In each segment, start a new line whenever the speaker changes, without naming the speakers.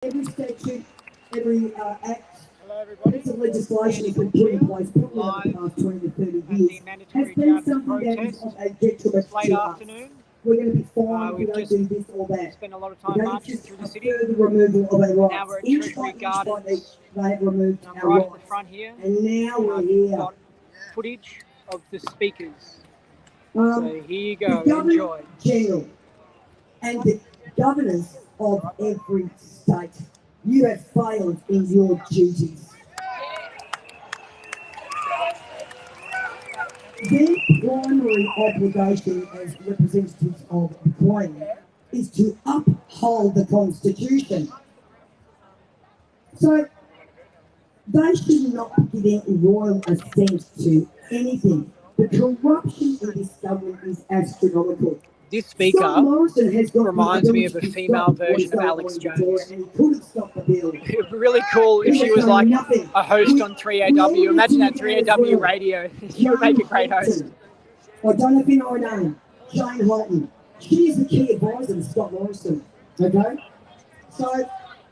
Every statute, every act, piece of legislation has been put in place probably over the past 20 to 30 years has been something that is of a detriment to us. We're going to be fined if we don't do this or that.
Spent a lot of time marching through the city.
Further removal of our rights.
Now we're at
Treasury
Gardens.
they have removed our
Right
rights.
at the front here.
And now we're here.
Got footage of the speakers. So here you go.
The
Enjoy.
General and the governors of every state, you have failed in your duties. Their primary obligation as representatives of the Queen is to uphold the Constitution. So they should not be giving royal assent to anything. The corruption in this government is astronomical.
This speaker reminds me of a female version of Alex Jones. It would be really cool if she was like a host on 3AW. Imagine that 3AW radio. She would make a great host.
I don't know if you know her name, Jane Holton. She is the key advisor to Scott Morrison. Okay? So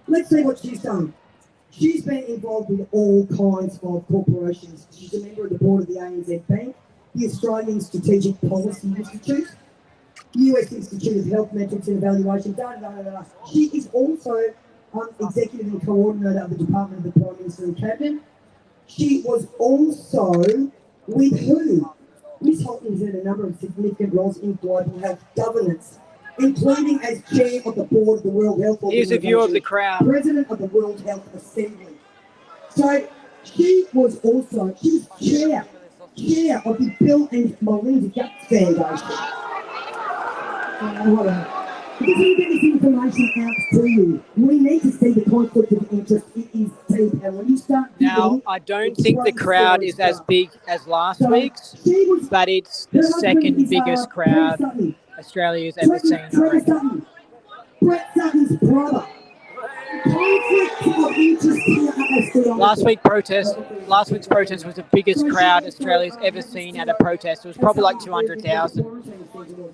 let's see what she's done. She's been involved with all kinds of corporations. She's a member of the board of the ANZ Bank, the Australian Strategic Policy Institute, US Institute of Health Metrics and Evaluation, She is also executive and coordinator of the Department of the Prime Minister and Cabinet. She was also with who? Ms. Holton has had a number of significant roles in global health governance, including as chair of the board of the World Health Organization.
Here's a view of the crowd.
President of the World Health Assembly. So she was chair of the Bill and Melinda Gates Foundation. Because we get this information out to you, we need to see the conflict of interest. It is deep, and when you start
now, I don't think the crowd is as big as last week's, but it's the second biggest crowd Australia's ever seen.
Brett Sutton's brother. Last week's protest
was the biggest crowd Australia's ever seen at a protest. It was probably like 200,000.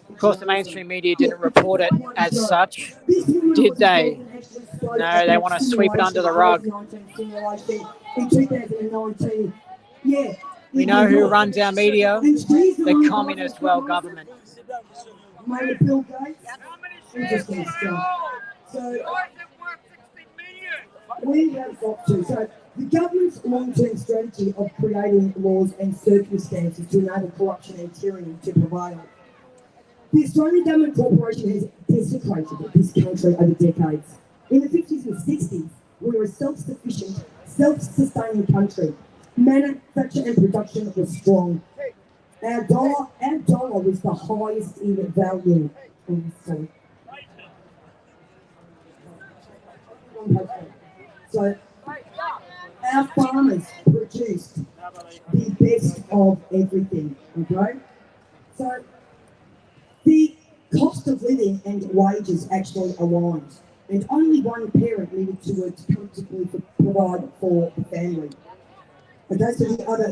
Of course, the mainstream media didn't report it as such, did they? No, they want to sweep it under the rug. We know who runs our media, the communist world government.
Interesting stuff. So, we have got to. So, the government's long-term strategy of creating laws and circumstances to enable corruption and tyranny to prevail. The Australian Government Corporation has desecrated this country over decades. In the 50s and 60s, we were a self-sufficient, self-sustaining country. Manufacture and production was strong. Our dollar was the highest in value. So our farmers produced the best of everything, okay? So the cost of living and wages actually aligned, and only one parent needed to work to comfortably provide for the family. Okay, so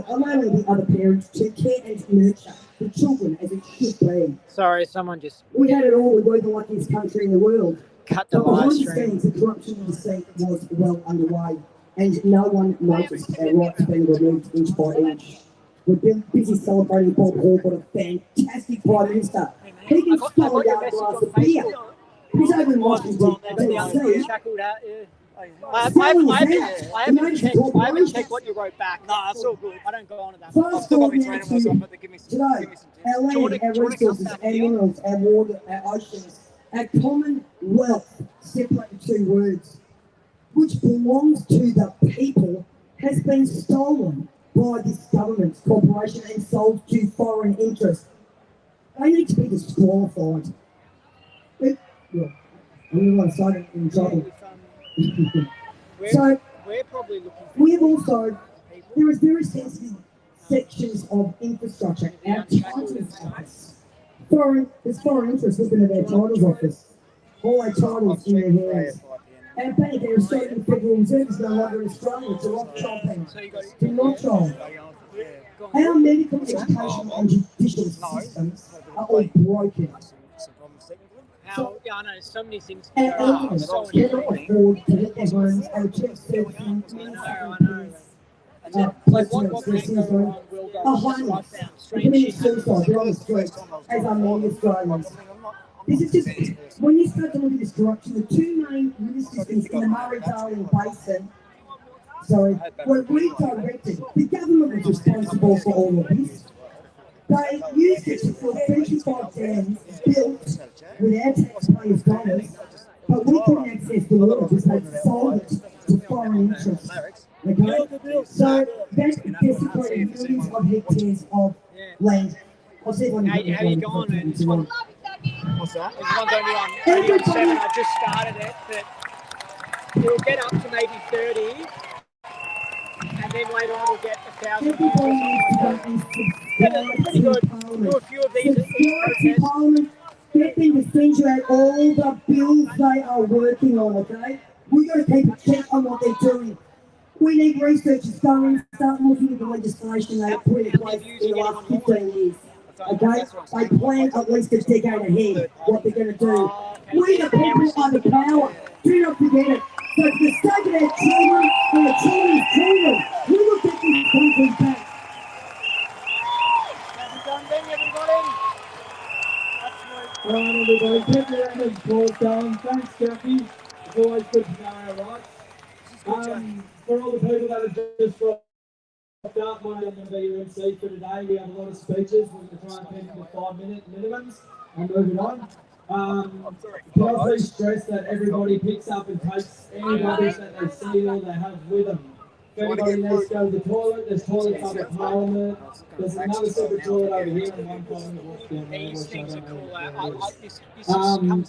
allowing the other parents to care and nurture the children as it should be.
Sorry, someone just...
We had it all. We were the luckiest country in the world.
Cut the live stream.
The corruption in the state was well underway, and no one noticed our rights being removed inch by inch. We've been busy celebrating Bob Hawke, what a fantastic Prime Minister. He can spill a yard glass of beer. He's over in Washington, D.C.
I haven't checked what you wrote back. No, that's all good. I don't go on to that. I've still got to be training myself, but give me some tips.
Our land, our resources, our minerals, our water, our oceans, our common wealth, separate in 2 words, which belongs to the people, has been stolen by this government's corporation and sold to foreign interests. They need to be disqualified. I'm going to say it in trouble. So, we have also, there is very sensitive sections of infrastructure. Our titles office. There's foreign interests looking at our titles office. All our titles in their hands. Our bank, our Australian Federal Reserve is no longer in Australia. It's a rock bank. To Nolch. Our medical, education and judicial systems are all broken.
how, yeah, I know, so many things
And
can go wrong.
owners
So
cannot
many
afford to let their homes and keep servicing
I know. And then, like, what can go wrong will go wrong. That's what I found.
They're
Strange
committing
shit happens.
suicide. They're on the streets, as are many Australians. This is just, when you start to look at this corruption, the two main river systems in the Murray-Darling Basin, were redirected. The government was responsible for all of this. They used it to fill 35 dams built with our taxpayers' dollars, but we couldn't access the water because they sold it to foreign interests. Okay? So that desecrated millions of hectares of land. I'll see if I can get
How you going, man? This one,
What's that?
this one's only on 7. I just started it, but it'll get up to maybe 30. And then later on we'll get 1,000 views or something like that. Yeah, that's pretty good. Do a few of these at each protest.
Get them to send you out all the bills they are working on, okay? We've got to keep a check on what they're doing. We need researchers going, start looking at the legislation they have put in place in the last 15 years. Okay? They plan at least a decade ahead what they're going to do. We the people are the power. Do not forget it. So for the sake of our children and the children's children, we will get this country back.
All right, everybody, get your round of applause going. Thanks, Jackie. It's always good to know our rights. For all the people that have just dropped up, I'm going to be your MC for today. We have a lot of speeches. We're going to try and keep them to 5-minute minimums and move it on. Can I please stress that everybody picks up and takes any rubbish that they see or they have with them. If anybody needs to go to the toilet, there's toilets up at Parliament. There's another separate toilet over here and one Parliament walks down there.
These things are
cool.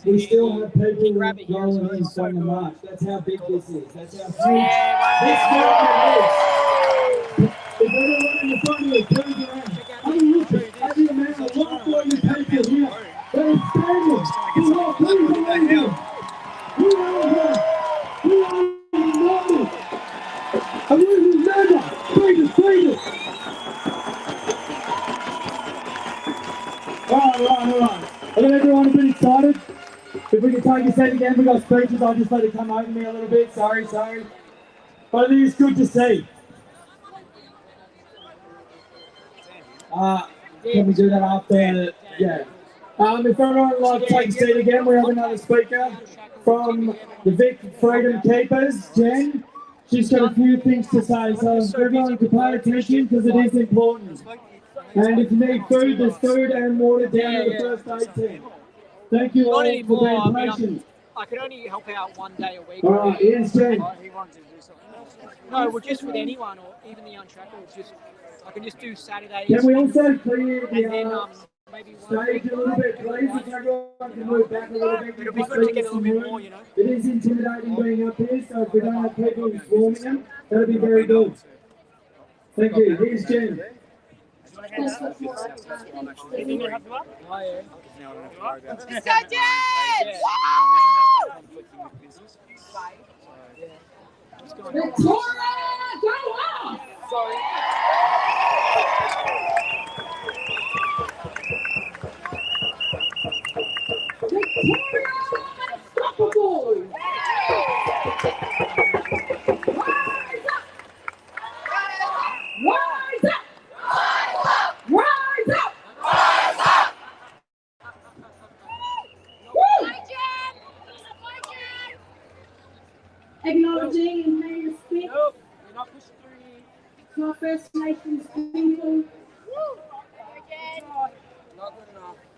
We still have people rolling in from the march. That's how big this is. That's how huge this movement is. If everyone in the front of you turns around, have a look at the amount of 140 people here that are standing. We are people in here. We are here. We are enormous. And we will never be defeated. All right. I got everyone a bit excited. If we can take a second again, we've got speeches. I'll just let it come over me a little bit. Sorry. But I think it's good to see. Can we do that after? Yeah. If everyone would like to take a seat again, we have another speaker from the Vic Freedom Keepers, Jen. She's got a few things to say, so everyone can pay attention because it is important. And if you need food, there's food and water down at the first aid tent. Thank you all for being patient.
I could only help out one day a week.
All right, here's Jen.
No, well, just with anyone or even the unshackled. Just I can just do Saturdays.
Can we also clear
and then
the
maybe
stage a little bit, please? If everyone can move back a little bit.
It'll be good to get a little bit more, you know.
It is intimidating being up here, so if we don't have people swarming them, that'll be very good. Thank you. Here's Jen.
Let's go, Jen! Victoria, go off!
Sorry.
Victoria, unstoppable! Rise up! Rise up! Rise up! Rise up! Woo! Acknowledging and paying respect to our First Nations people.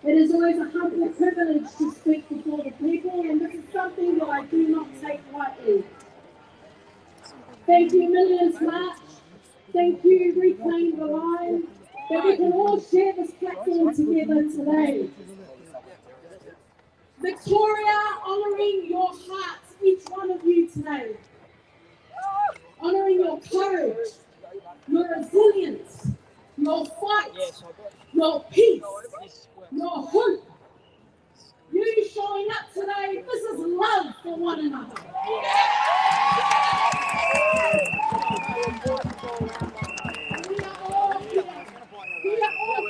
It is always a humble privilege to speak before the people, and this is something that I do not take lightly. Thank you, Millions March. Thank you, Reclaim the Line, that we can all share this platform together today. Victoria, honouring your hearts, each one of you today. Honouring your courage, your resilience, your fight, your peace, your hope. You showing up today, this is love for one another. We are all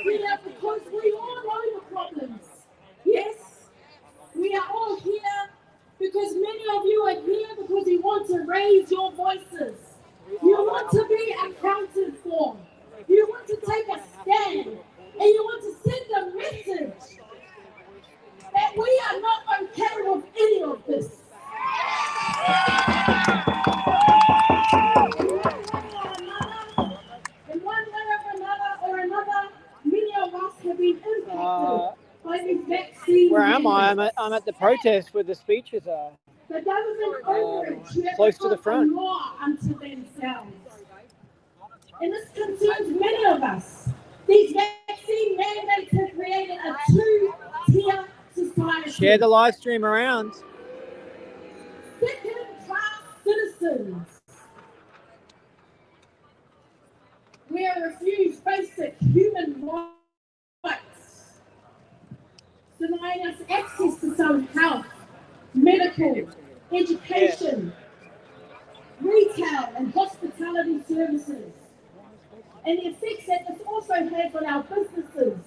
here because we all know the problems. Yes, we are raise your voices. You want to be accounted for. You want to take a stand. And you want to send a message that we are not okay with any of this. In one way or another, many of us have been impacted by these vaccine
Where am I?
mandates.
I'm at the protest where the speeches are.
The government overreach
Close to the front.
law unto themselves. And this concerns many of us. These vaccine mandates have created a two-tier society.
Share the live stream around.
Second-class citizens. We are refused basic human rights, denying us access to some health, medical, education, retail and hospitality services. And the effects that this also has on our businesses,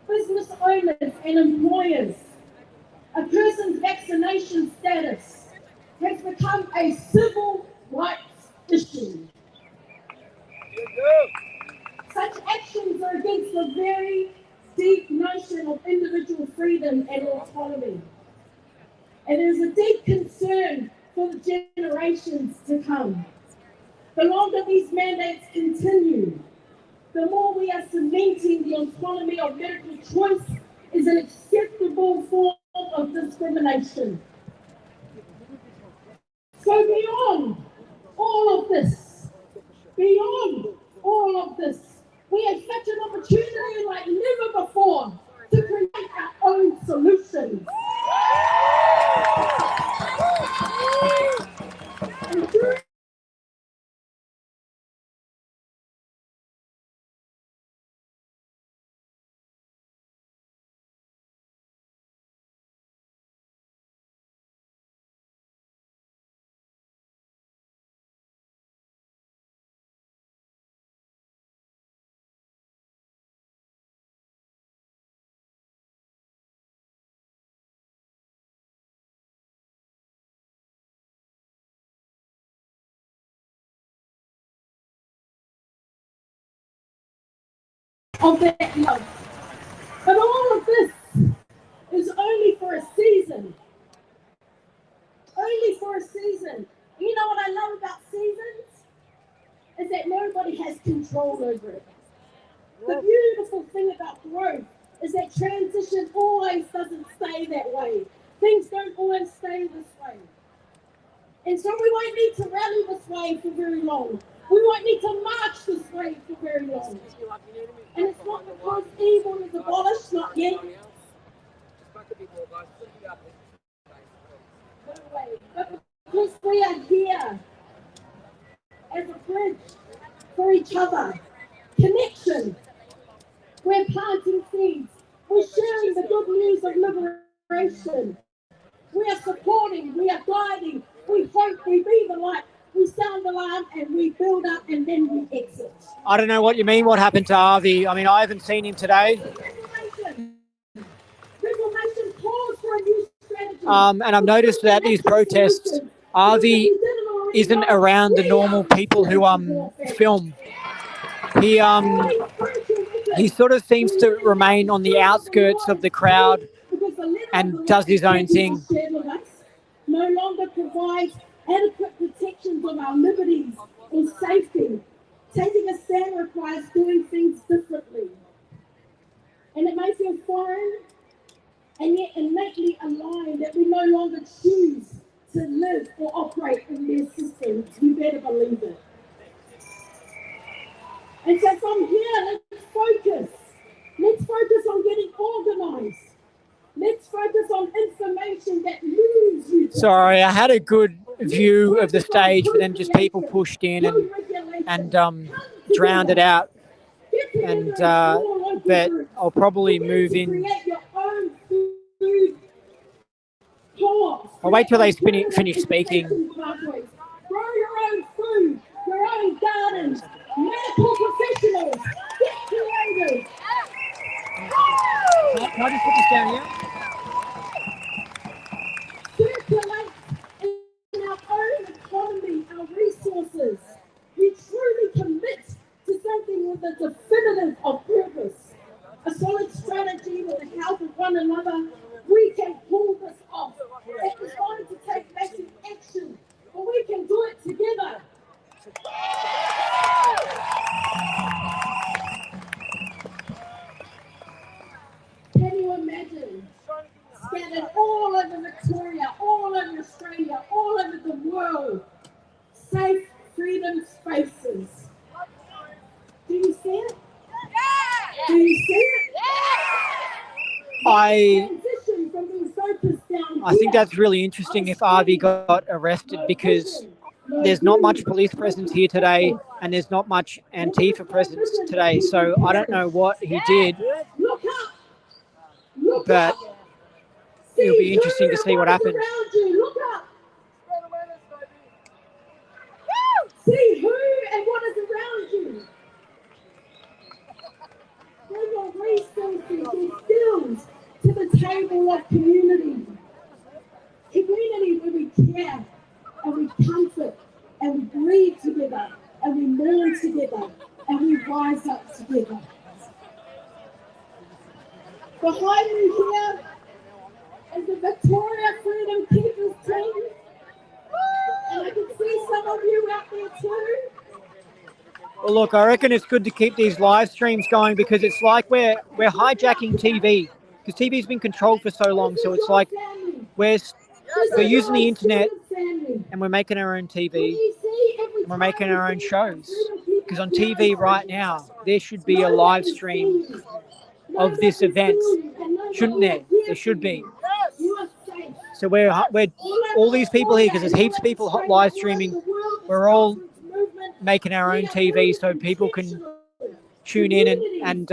business owners and employers. A person's vaccination status has become a civil rights issue. Such actions are against the very deep notion of individual freedom and autonomy. And there is a deep concern for the generations to come. The longer these mandates continue, the more we are cementing the autonomy of medical choice is an acceptable form of discrimination. So beyond all of this, we have such an opportunity like never before to create our own solutions. And through of that love. But all of this is only for a season. Only for a season. You know what I love about seasons? Is that nobody has control over it. The beautiful thing about growth is that transition always doesn't stay that way. Things don't always stay this way. And so we won't need to rally this way for very long. We won't need to march this way for very long. And it's not because evil is abolished, not yet. But because we are here as a bridge for each other. Connection. We're planting seeds. We're sharing the good news of liberation. We are supporting, we are guiding, we hope, we be the light, we sound the alarm, and we build up, and then we exit.
I don't know what you mean, what happened to Avi. I mean, I haven't seen him today.
Reformation calls for a new strategy.
And I've noticed that these protests, Avi isn't around the normal people who film. He sort of seems to remain on the outskirts of the crowd and does his own thing.
No longer provides adequate protections of our liberties or safety. Taking a stand requires doing things differently. And it may feel foreign and yet innately aligned that we no longer choose to live or operate in their systems. You better believe it. And so from here, let's focus. Let's focus on getting organized. Let's focus on information that moves you.
Sorry, I had a good view of the stage, but then just people pushed in and drowned it out. And but I'll probably move in. I'll wait till they finish speaking.
Grow your own food, your own gardens, medical professionals, get creative.
Can I just put this down here?
Circulate in our own economy, our resources. You truly commit to something with a definitive of purpose, a solid strategy with the help of one another, we can pull this off. It is going to take massive action, but we can do it together. Can you imagine? Scattered all over Victoria, all over Australia, all over the world. Safe freedom spaces. Do you see it? Do you see it?
I think that's really interesting if Avi got arrested, because there's not much police presence here today and there's not much Antifa presence today. So I don't know what he did, but it'll be interesting to see what happens.
Look up. See who and what is around you. Bring your resources and skills to the table of community. Community where we care and we comfort and we grieve together and we mourn together and we rise up together. Behind me here is the Victoria Freedom Keepers team. And I can see some of you out there too.
Well, look, I reckon it's good to keep these live streams going, because it's like we're hijacking TV, because TV's been controlled for so long. So it's like we're using the internet and we're making our own TV and we're making our own shows. Because on TV right now, there should be a live stream of this event, shouldn't there? There should be. So we're all these people here, because there's heaps of people live streaming. We're all making our own TV so people can tune in and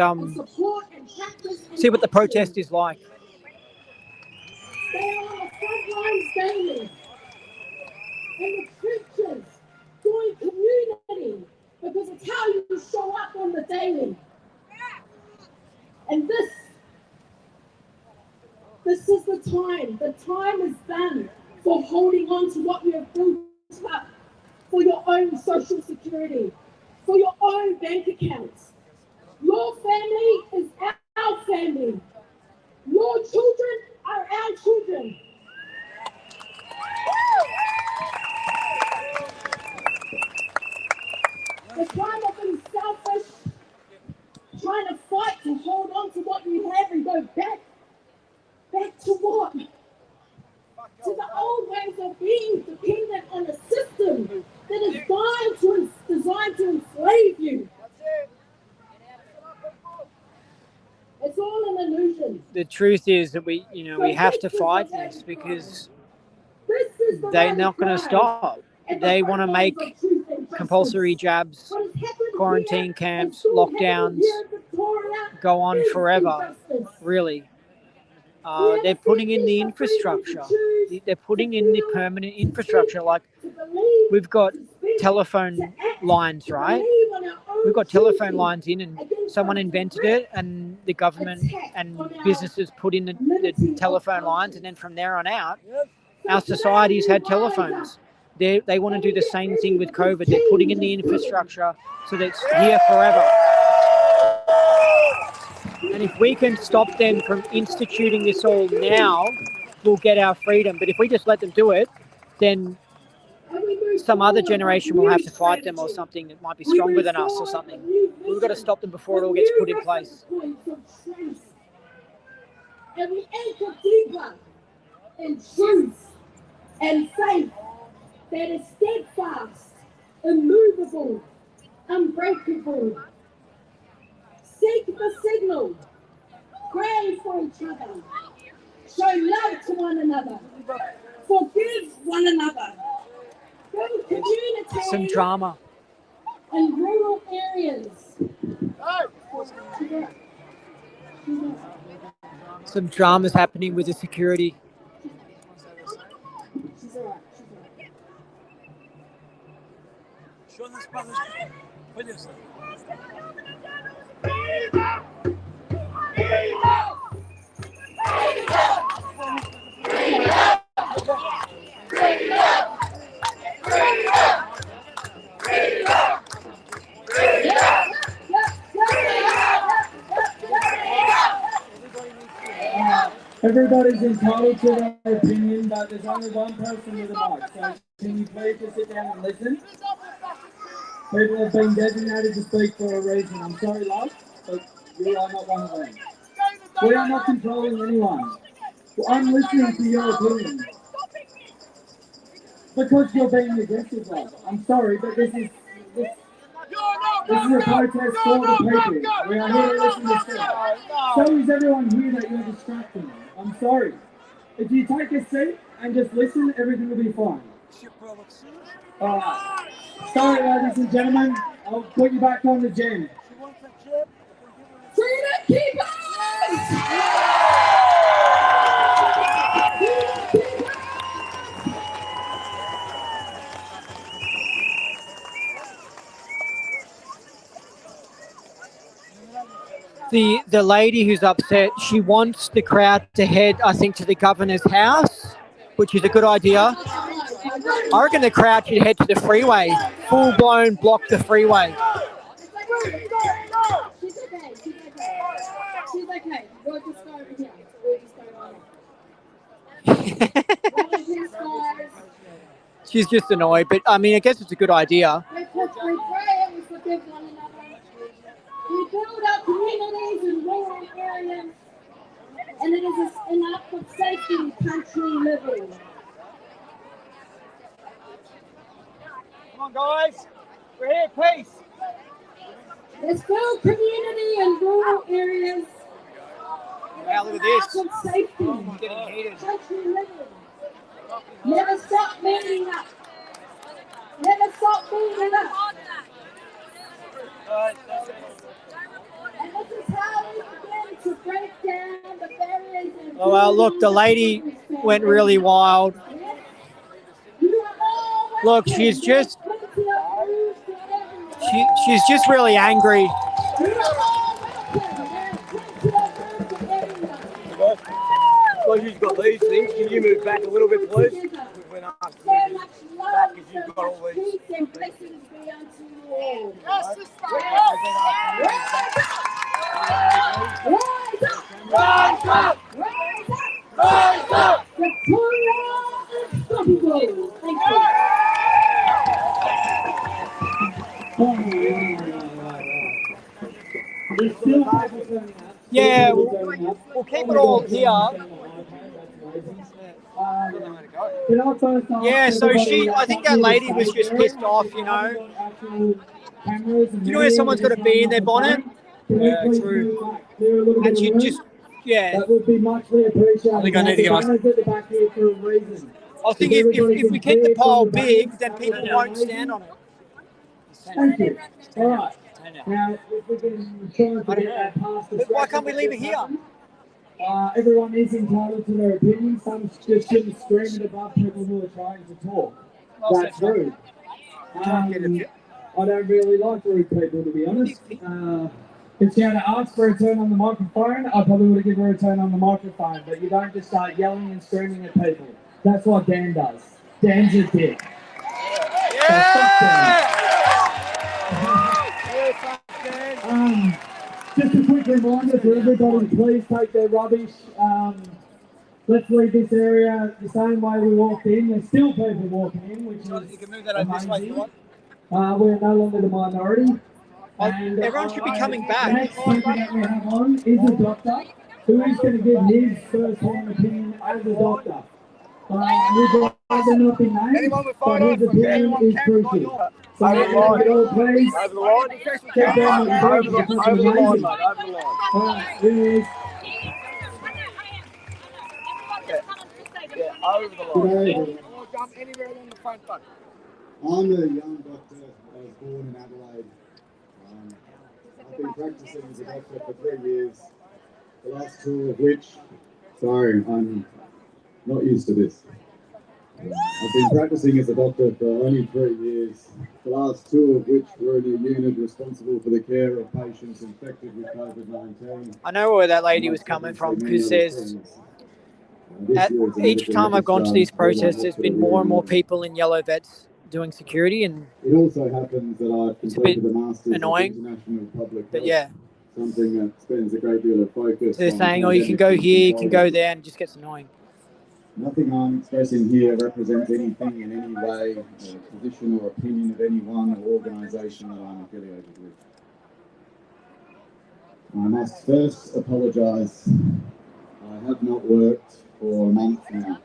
see what the protest is like.
They are on the front lines daily. And the churches doing community, because it's how you show up on the daily. And this is the time. The time is done for holding on to what you have built up for your own social security, for your own bank accounts. Your family is our family. Your children are our children. The time of being selfish, trying to fight to hold on to what you have and go back to what? To the old ways of being dependent on a system that is designed to enslave you. It's all an illusion.
The truth is that we have to fight this, because they're not going to stop. They want to make compulsory jabs, quarantine camps, lockdowns go on forever, really. They're putting in the infrastructure. They're putting in the permanent infrastructure. Like, we've got telephone lines, right? We've got telephone lines in, and someone invented it, and the government and businesses put in the telephone lines, and then from there on out, our society's had telephones. They want to do the same thing with COVID. They're putting in the infrastructure so that it's here forever. And if we can stop them from instituting this all now, we'll get our freedom. But if we just let them do it, then some other generation will have to fight them, or something that might be stronger than us or something. We've got to stop them before it all gets put in place.
And we anchor deeper in truth and faith that is steadfast, immovable, unbreakable. Seek the signal. Pray for each other. Show love to one another. Forgive one another. Build community.
Some drama.
In rural areas.
Some drama's happening with the security.
She's all right.
Everybody's entitled to their opinion, but there's only one person with a mic. So can you please just sit down and listen? People have been designated to speak for a reason. I'm sorry, love, but you are not one of them. We are not controlling anyone. I'm listening to your opinion. Because you're being aggressive, love. I'm sorry, but this is a protest for the people. We are here to listen to speak. So is everyone here that you're distracting. I'm sorry. If you take a seat and just listen, everything will be fine. Alright. Sorry, ladies and gentlemen. I'll put you back on the gym.
Freedom Keepers!
The lady who's upset, she wants the crowd to head, I think, to the governor's house, which is a good idea. I reckon the crowd should head to the freeway, full blown block the freeway.
She's okay. She's okay. We'll just go over here. We'll just go over here.
She's just annoyed, but I mean, I guess it's a good idea.
We pray and we forgive one another. We build our communities in rural areas, and it is an act of safety and country living.
Come on, guys. We're here, peace.
Let's build community in rural areas.
Wow, look at this.
Act of safety,
Getting heated.
country living. Never stop meeting up. Never stop meeting up. And this is how we begin to break down the barriers.
Oh, well, look, the lady went really wild. Look, she's just really angry.
Well, you've got these things. Can you move back a little bit, please? We're not back because you've got all these.
Rise up! Victoria Unstoppable! Thank you.
Yeah, we'll keep it all here. Yeah, so I think that lady was just pissed off, you know. You know where someone's got a bee in their bonnet? Yeah, true. And she just, yeah.
That would be muchly appreciated.
I think I need to get my...
at the back here for a reason.
I think if we keep the pole big, then people won't stand on it.
Thank you. All right. Now, if we can try and get that past the...
But why can't we leave it here?
Everyone is entitled to their opinion. Some just shouldn't scream it above people who are trying to talk. That's rude. I don't really like rude people, to be honest. If she had asked for a turn on the microphone, I probably would have given her a turn on the microphone. But you don't just start yelling and screaming at people. That's what Dan does. Dan's a dick.
Yeah!
Just a quick reminder for everybody, please take their rubbish. Let's leave this area the same way we walked in. There's still people walking in, which is amazing. We're no longer the minority. And,
everyone should be coming back.
The next speaker that we have on is a doctor who is going to give his first-hand opinion as a doctor. We'd rather not be named, but his opinion is crucial. So if you all please, check down the page because it's amazing. Here is.
I'm a young doctor. I was born in Adelaide. I've been practicing as a doctor for 3 years, the last 2 of which, sorry, I'm not used to this. I've been practicing as a doctor for only 3 years, the last 2 of which were in a unit responsible for the care of patients infected with COVID-19.
I know where that lady was coming from, because there's, each time I've gone to these protests, there's been more and more people in yellow vets doing security, and
it also happens that I've
it's a bit
completed a master's
annoying,
in international public
but
health.
yeah.
something that spends a great deal of focus.
So they're saying, oh, you can go here, you can go there, and it just gets annoying.
Nothing I'm expressing here represents anything in any way, a position or opinion of anyone or organisation that I'm affiliated with. I must first apologise. I have not worked for a month now.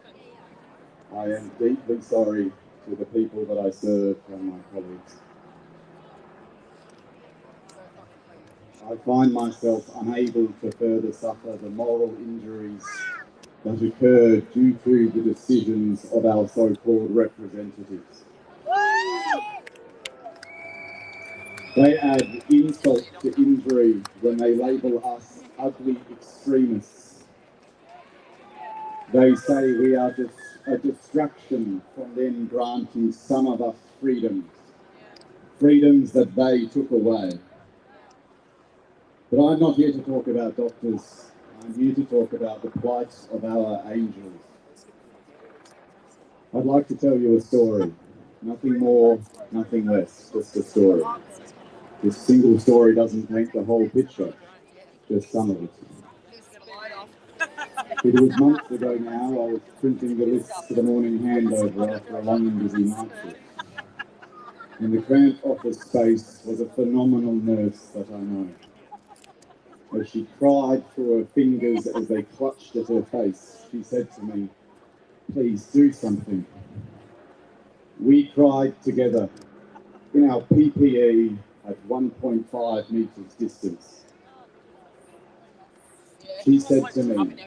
I am deeply sorry to the people that I serve and my colleagues. I find myself unable to further suffer the moral injuries that occurred due to the decisions of our so-called representatives. They add insult to injury when they label us ugly extremists. They say we are just a distraction from them granting some of us freedoms that they took away. But I'm not here to talk about doctors. I'm here to talk about the plight of our angels. I'd like to tell you a story. Nothing more, nothing less, just a story. This single story doesn't paint the whole picture, just some of it. It was months ago now. I was printing the lists for the morning handover after a long and busy night shift. In the cramped office space was a phenomenal nurse that I know. As she cried through her fingers as they clutched at her face, she said to me, "Please do something." We cried together in our PPE at 1.5 metres distance. She said to me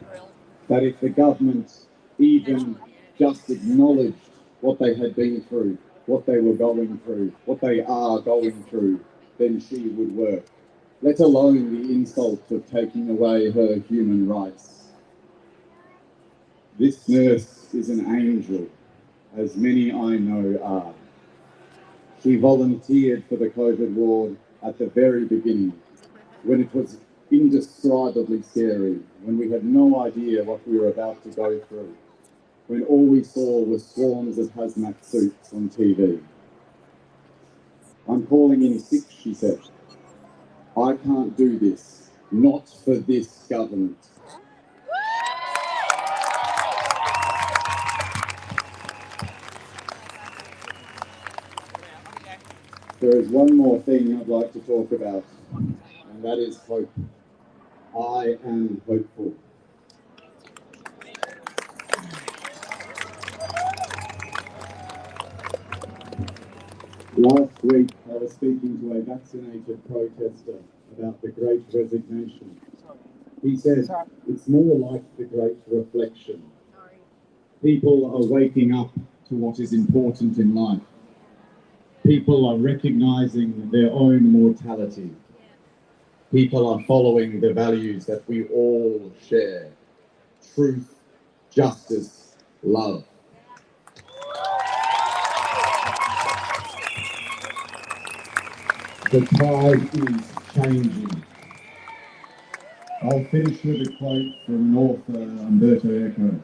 that if the government even just acknowledged what they had been through, what they were going through, what they are going through, then she would work, let alone the insult of taking away her human rights. This nurse is an angel, as many I know are. She volunteered for the COVID ward at the very beginning, when it was indescribably scary, when we had no idea what we were about to go through, when all we saw was swarms of hazmat suits on TV. "I'm calling in sick," she said. "I can't do this, not for this government." There is one more thing I'd like to talk about, and that is hope. I am hopeful. Last week, I was speaking to a vaccinated protester about the Great Resignation. He said, "It's more like the Great Reflection. People are waking up to what is important in life. People are recognizing their own mortality. People are following the values that we all share: truth, justice, love." The tide is changing. I'll finish with a quote from author Umberto Eco.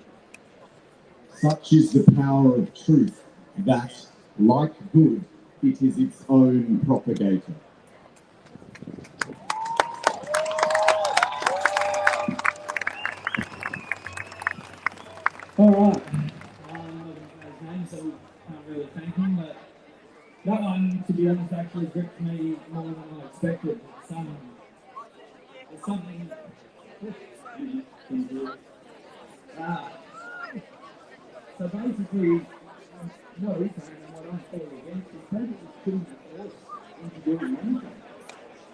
"Such is the power of truth that, like good, it is its own propagator."
All right. His name, so we can't really thank him, but that one, to be honest, actually gripped me more than I expected. It's something. So basically, what he's saying and what I'm totally against is people just shouldn't be forced into doing anything.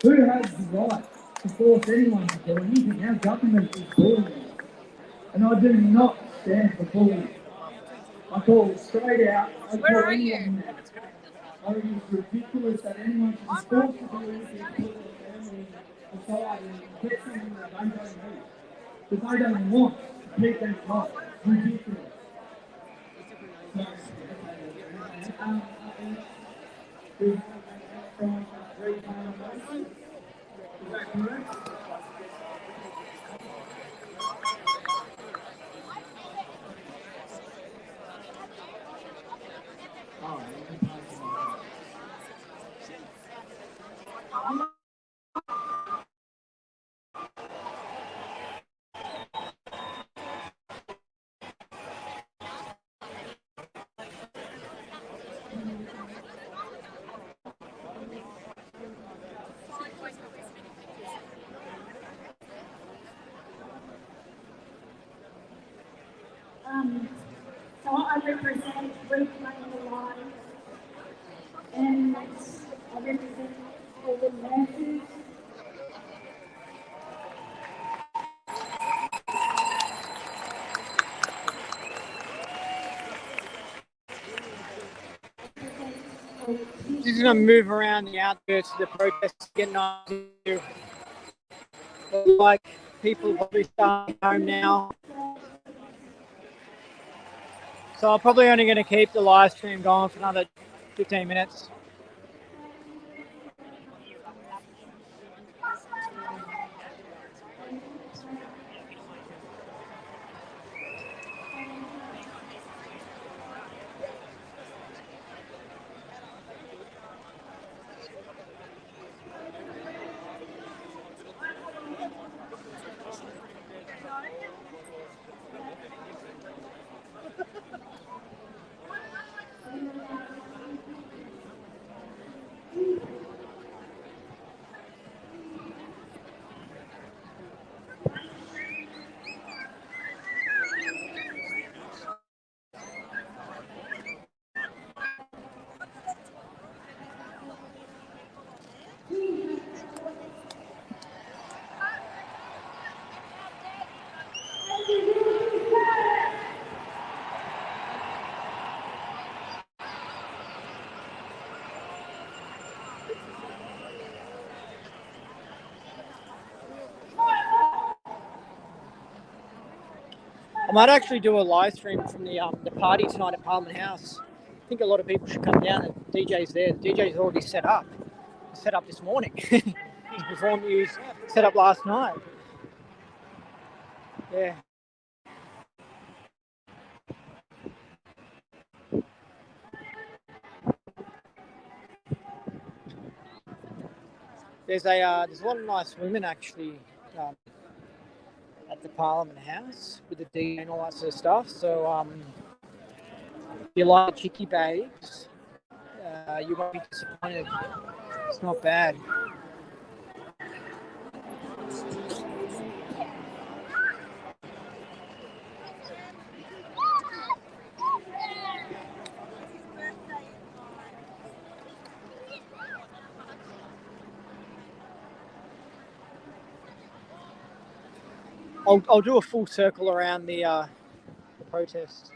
Who has the right to force anyone to do anything? Our government is doing it. And I do not stand for bullying. I call straight out. I call anyone that. I think it's ridiculous that anyone should be forced to do anything to their family, society, and get something that they don't need. Because they don't want to keep them alive. It's ridiculous. Is that correct?
So I represent Reclaim the Lives, and I represent all the nurses.
Just going to move around the outskirts of the protest, get an idea of like people probably starting home now. So I'm probably only going to keep the live stream going for another 15 minutes. I might actually do a live stream from the party tonight at Parliament House. I think a lot of people should come down. The DJ's there. The DJ's already set up. Set up this morning. His performance was set up last night. Yeah. There's a lot of nice women actually at the Parliament House with the DJ and all that sort of stuff. So if you like chicky babes, you won't be disappointed. It's not bad. I'll do a full circle around the protest.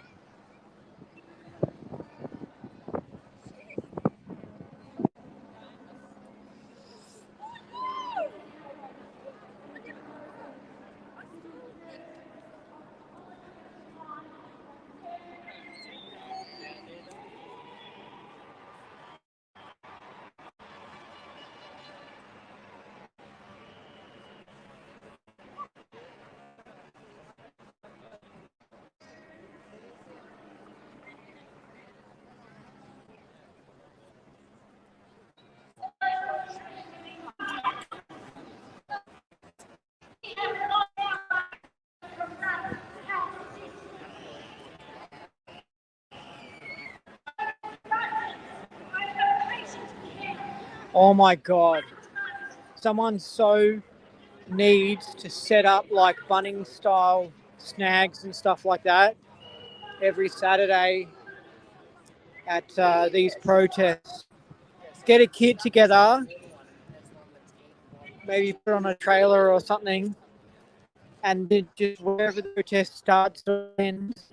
Oh my God. Someone so needs to set up like Bunnings style snags and stuff like that every Saturday at these protests. Get a kid together, maybe put on a trailer or something, and then just wherever the protest starts or ends,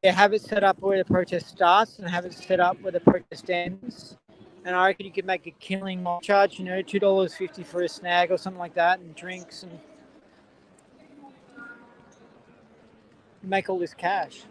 have it set up where the protest starts and have it set up where the protest ends. And I reckon you could make a killing charge, $2.50 for a snag or something like that, and drinks, and make all this cash.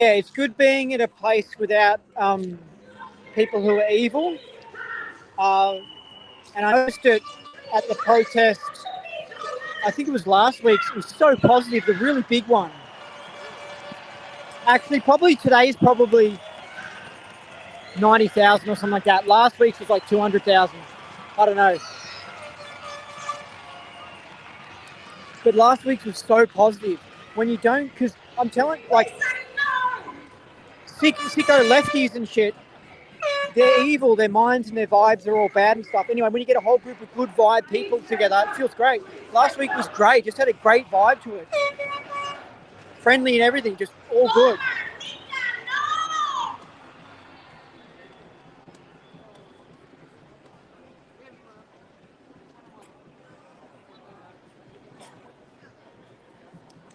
Yeah, it's good being at a place without people who are evil. And I noticed it at the protest, I think it was last week. It was so positive, the really big one. Actually, probably today's probably 90,000 or something like that. Last week's was like 200,000. I don't know. But last week's was so positive. When you don't, because I'm telling, like, sicko lefties and shit, they're evil, their minds and their vibes are all bad and stuff. Anyway, when you get a whole group of good vibe people together, it feels great. Last week was great, just had a great vibe to it. Friendly and everything, just all good.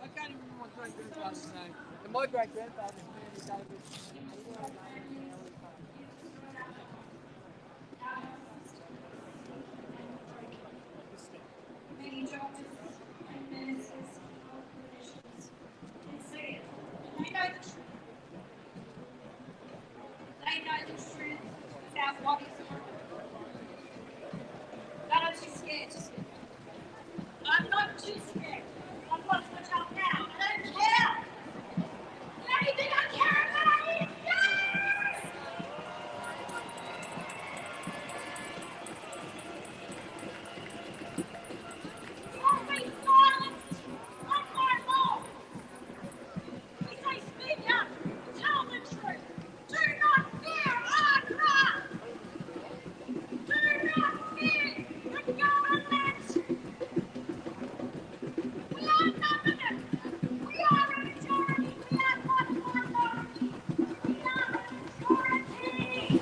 I can't even remember my great-grandfather's name. And my great-grandfather's name is David.
Many doctors and nurses and health professionals can see it. They know the truth. They know the truth of our bodies. They're not too scared to speak. I'm not too scared. I'm not so tough now. I don't care. The only thing I care about is yes! Don't be silent. On my law. We say speak up. Tell the truth. Do not fear our cry. Do not fear the government. We are government. We are a majority. We are not a minority. We are a majority.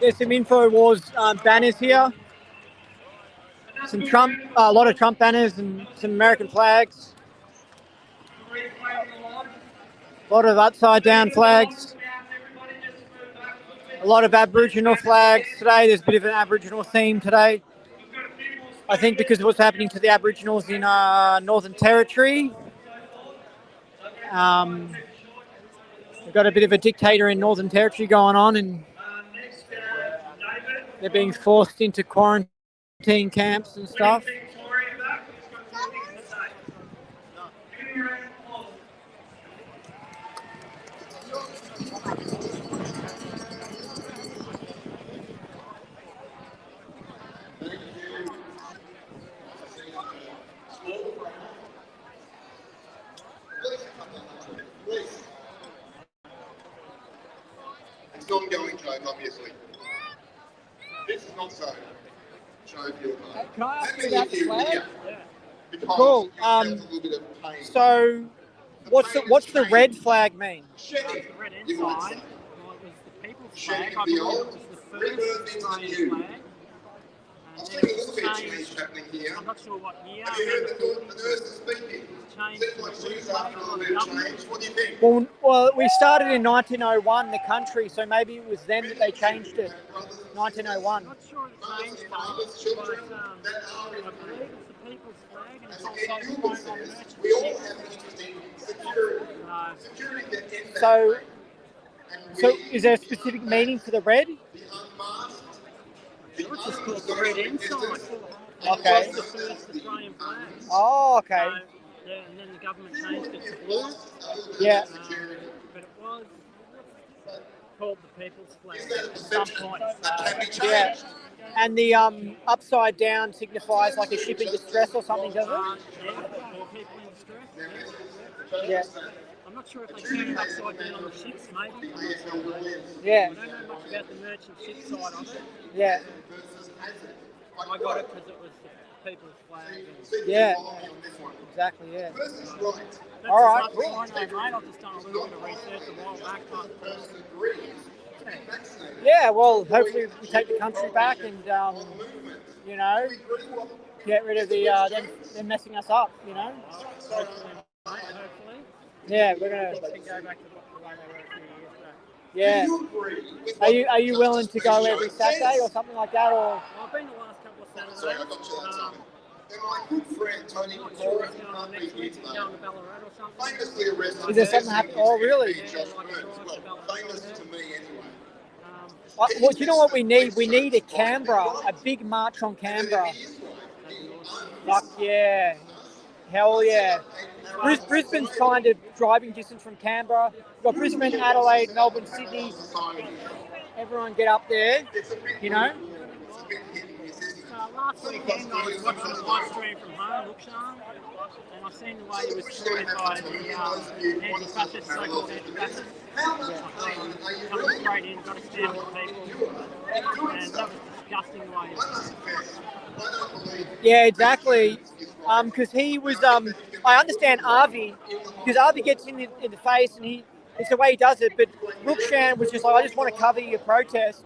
There's some InfoWars banners here. Some Trump, a lot of Trump banners and some American flags. A lot of upside down flags. A lot of Aboriginal flags today. There's a bit of an Aboriginal theme today. I think because of what's happening to the Aboriginals in Northern Territory. We've got a bit of a dictator in Northern Territory going on, and they're being forced into quarantine camps and stuff.
an ongoing joke, obviously. This is not so. Joke your part.
Can I ask you
How
about
many
the
of you
flag?
here? Because
Cool.
you felt a little bit of pain.
So, what's the red flag mean?
Shedding,
The red
you might
ensign,
say.
well, it was the people's
Shedding
flag. I
the
believe it
old,
was the first
rebirth into the
Australian
new.
flag.
I've
And
seen
then
a
it
little
was
bit of change
changed.
happening here.
I'm not sure what year.
Have you
around
heard
the
the
40s,
nurses speaking?
changed
Seems
to
like
the blue
she's
flag
after a
by
little
the
bit of
government.
change. What do you think?
Well, we started in 1901, the country, so maybe it was then that they changed it. 1901.
I'm not sure of the change date,
Fathers,
but
children that are
I
in
believe it's the people's flag, and it's
As
also
Ed
flown
Gilbert
on
says,
merchant
we all
ships.
have an interest in security. Security that ends that
So,
way. And
so
we,
is there a
the
specific
unmasked,
meaning for the red?
the unmasked, the
It's just called the red ensign.
Okay.
It was the first Australian flag.
Oh, okay.
Yeah, and then the government changed it to blue.
Yeah.
But it was called the people's flag
Is that a
at some
perception
point.
that can be changed?
Yeah. And the upside down signifies like a ship in distress or something, does it?
Yeah, or people in distress.
Yeah.
I'm not sure if they turn it upside down on the ships, maybe. I'm not sure.
Yeah.
I don't know much about the merchant ship side of it.
Yeah.
I got it because it was the people's flag. And
Yeah. Exactly. Yeah.
Versus right.
that's
All right,
as much as I know, mate. I've just done a little bit of research a while back. But
Person agrees to be vaccinated.
Yeah. Well, hopefully we take the country back and you know, get rid of the them messing us up. You know.
hopefully, mate, hopefully.
Yeah, we're gonna.
We can go back to the way they were a few years back.
Yeah.
Do you agree with what
Are you willing to go every Saturday or something like that, or?
Well, I've been the last couple of Saturdays.
Sorry, I got you that time. And my good friend Tony
I'm not sure
Pecora,
what's
who
going on
can't be
next
here
week. We're
today,
going to Ballarat or something.
famously arrested.
Is there something happening? Oh, really?
Josh Burns. Well, famous to me anyway.
Well, do you know what we need? We need a Canberra, a big march on Canberra. Fuck yeah. Hell yeah. Brisbane's kind of driving distance from Canberra. We've got Brisbane, Adelaide, Melbourne, Sydney. Everyone get up there, you know?
Last weekend I was watching a live stream from home, Lukshan, and I've seen the way it was treated by the anti-fascists, so-called anti-fascists. Coming straight in, got to stand with people, and that was disgusting the way it was.
Yeah, exactly. Because he was, I understand Avi, because Avi gets in the face and it's the way he does it, but Rukshan was just like, I just want to cover your protest,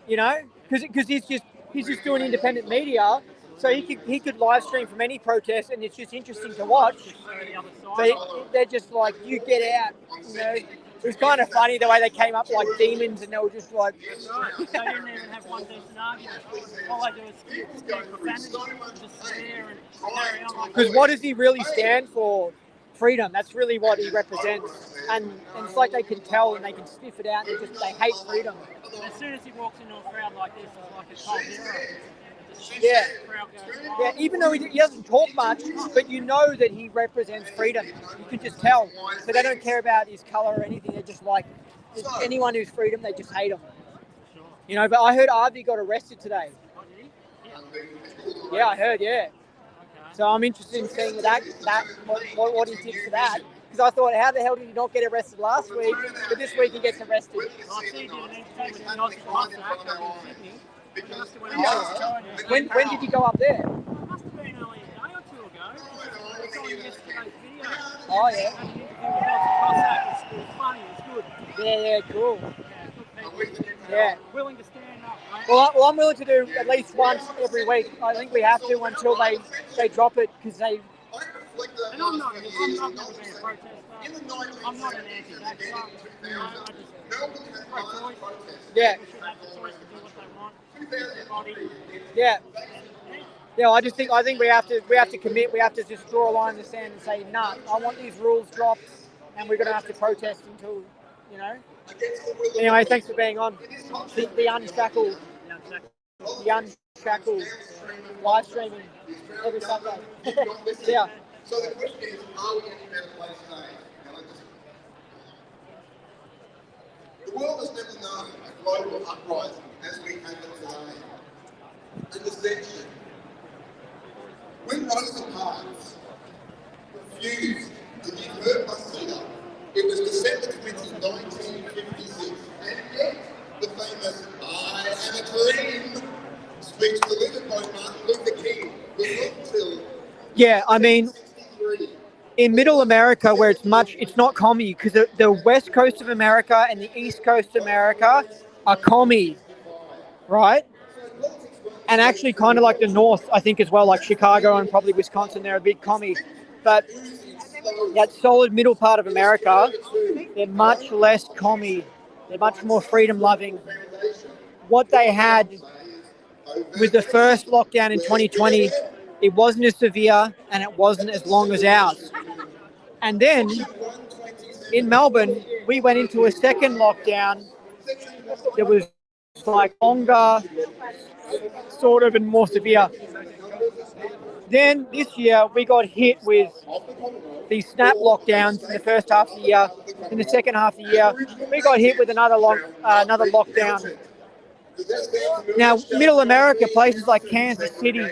you know, because he's just doing independent media, so he could live stream from any protest and it's just interesting to watch. But they're just like, you get out, you know. It was kind of funny the way they came up like demons and they were just like...
Right, they didn't even have one decent argument. All they do is spew profanity, just swear and carry on like...
Because what does he really stand for? Freedom. That's really what he represents. And it's like they can tell and they can sniff it out and they hate freedom.
As soon as he walks into a crowd like this, it's like a cold hero.
Yeah.
Crowd goes,
Yeah, even though he doesn't talk much, but you know that he represents freedom. You can just tell. So they don't care about his colour or anything. They're just like, anyone who's freedom, they just hate him. You know, but I heard Avi got arrested today. Yeah, I heard, yeah. So I'm interested in seeing what he did for that. Because I thought, how the hell did he not get arrested last week? But this week he gets arrested.
I see he did an interview with the Aussie Cossack over in Sydney.
When did you go up there?
It must have been only a day or two ago. It's on yesterday's video.
Oh, yeah.
An interview with the Aussie Cossack. It was funny, it was good.
Yeah, cool.
Yeah, good people.
Yeah.
Willing to stand up, mate.
Well, I'm willing to do at least once every week. I think we have to until they drop it because they...
And I'm not going to be a protester. I'm not an anti-vaxxer. I just pro-choice.
Yeah.
People should have the choice to do what they want with their body.
Yeah. Yeah, I think we have to commit. We have to just draw a line in the sand and say, nah, I want these rules dropped, and we're going to have to protest until, you know. Anyway, thanks for being on. The Unshackled live streaming every Sunday. Yeah.
So the question is, are we in a better place today? The world has never known a global uprising as we have it today. And dissension. When Rosa Parks refused to give her placenta, it was December 20, 1956, and
Yeah, I mean, in Middle America, where it's not commie, because the west coast of America and the east coast of America are commie, right? And actually kind of like the north, I think, as well, like Chicago and probably Wisconsin, they're a big commie. But that solid middle part of America, they're much less commie. They're much more freedom-loving. What they had with the first lockdown in 2020, it wasn't as severe and it wasn't as long as ours. And then in Melbourne, we went into a second lockdown that was like longer, sort of, and more severe. Then this year, we got hit with these snap lockdowns in the first half of the year. In the second half of the year, we got hit with another lockdown. Now, Middle America, places like Kansas City,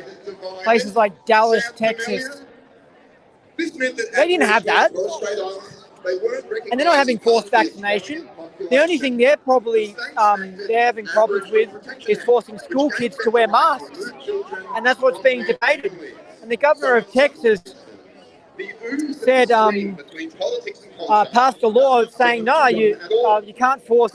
places like Dallas, Texas, they didn't have that. And they're not having forced vaccination. The only thing they're having problems with is forcing school kids to wear masks. And that's what's being debated. And the governor of Texas said, passed a law saying, no, you can't force,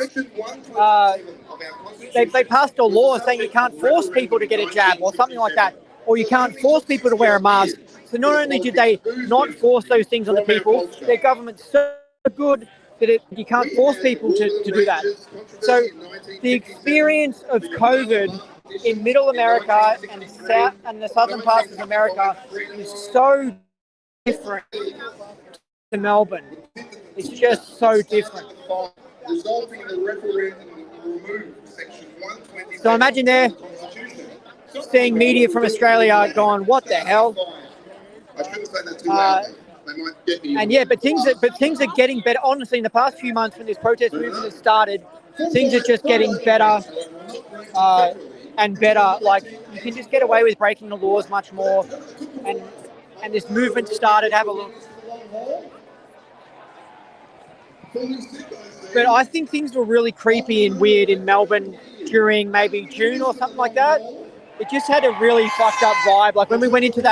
they passed a law saying you can't force people to get a jab or something like that, or you can't force people to wear a mask. So not only did they not force those things on the people, their government's so good that you can't force people to do that. So the experience of COVID in Middle America and South and the southern parts of America is so different to Melbourne. It's just so different. So imagine they're seeing media from Australia going, what the hell? And yeah, but things are getting better. Honestly, in the past few months when this protest movement has started, things are just getting better and better. Like, you can just get away with breaking the laws much more. And this movement started. Have a look. But I think things were really creepy and weird in Melbourne during maybe June or something like that. It just had a really fucked up vibe. Like when we went into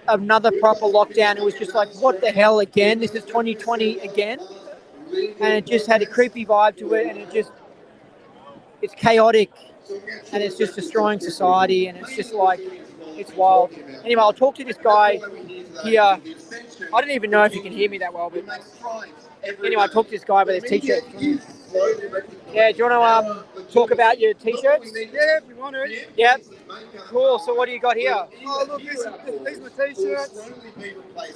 another proper lockdown, it was just like, what the hell again? This is 2020 again. And it just had a creepy vibe to it, and it's chaotic, and it's just destroying society, and it's just like, it's wild. Anyway, I'll talk to this guy here. I don't even know if you can hear me that well, but anyway, I'll talk to this guy about his t-shirt. Yeah, do you want to talk about your t-shirts?
Yeah, if you want to.
Yeah. Cool. So what do you got here?
Oh, look, these are my t-shirts.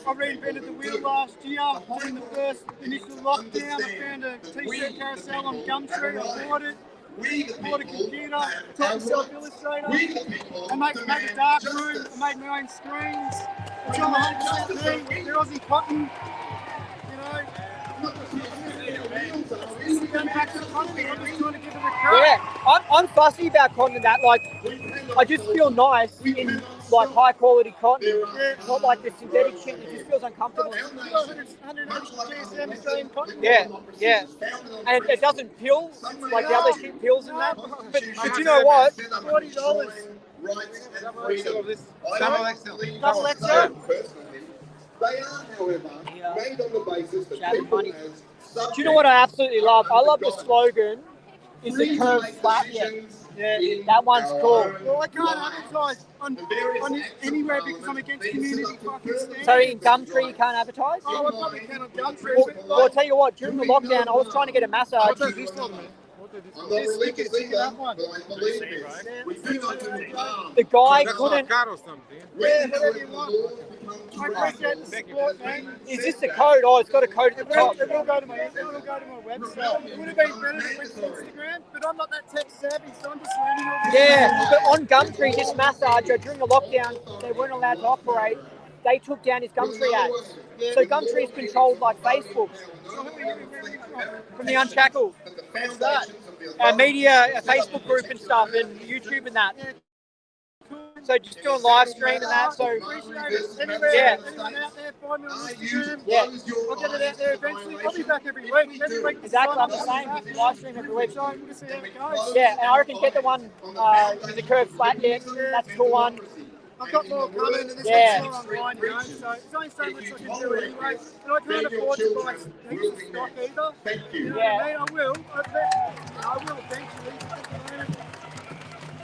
I reinvented the wheel last year during the first initial lockdown. I found a t-shirt carousel on Gumtree. I bought it. Bought a computer, taught myself Illustrator. I make a dark room. I made my own screens. It's all 100% me. They're Aussie cotton. You know.
Yeah, I'm fussy about cotton and that. Like, I just feel nice in like high quality cotton. Not like the synthetic shit. It just feels uncomfortable. Yeah, yeah. And it doesn't pill like the other shit pills and that. But you know what? $40. Double XL.
They are, however, made on the basis that
do you know what I absolutely love? I love the slogan, is the curved flat yet? Yeah, that one's cool.
Well, I can't advertise on anywhere because I'm against community fucking standards.
So in Gumtree you can't advertise?
Oh, I probably can on Gumtree.
Well, I'll tell you what, during the lockdown I was trying to get a massage. The guy couldn't.
Yeah, whatever you want. I appreciate the support, man.
Is this the code? Oh, it's got a code at the top.
It will go to my website. It would have been better if it went to Instagram, but I'm not that tech savvy, so I'm just learning all this.
Yeah, but on Gumtree, this massager during the lockdown, they weren't allowed to operate. They took down his Gumtree ads. So Gumtree is controlled like Facebook. From the Unshackled.
What's that?
A Facebook group and stuff, and YouTube and that. So just doing live stream and that. So
anywhere,
yeah.
anyone out there, find me on Instagram.
Yeah.
I'll get it out there eventually. I'll be back every week.
Exactly, I'm the same. Live stream every week.
So we'll see how it goes.
Yeah, and I reckon get the one with the curved flat deck. That's a cool one.
I've got more coming, and this
Yeah.
one's more online, you know, so there's only so much I can do anyway. And I can't afford to buy heaps of stock either. You know what I mean? I will eventually.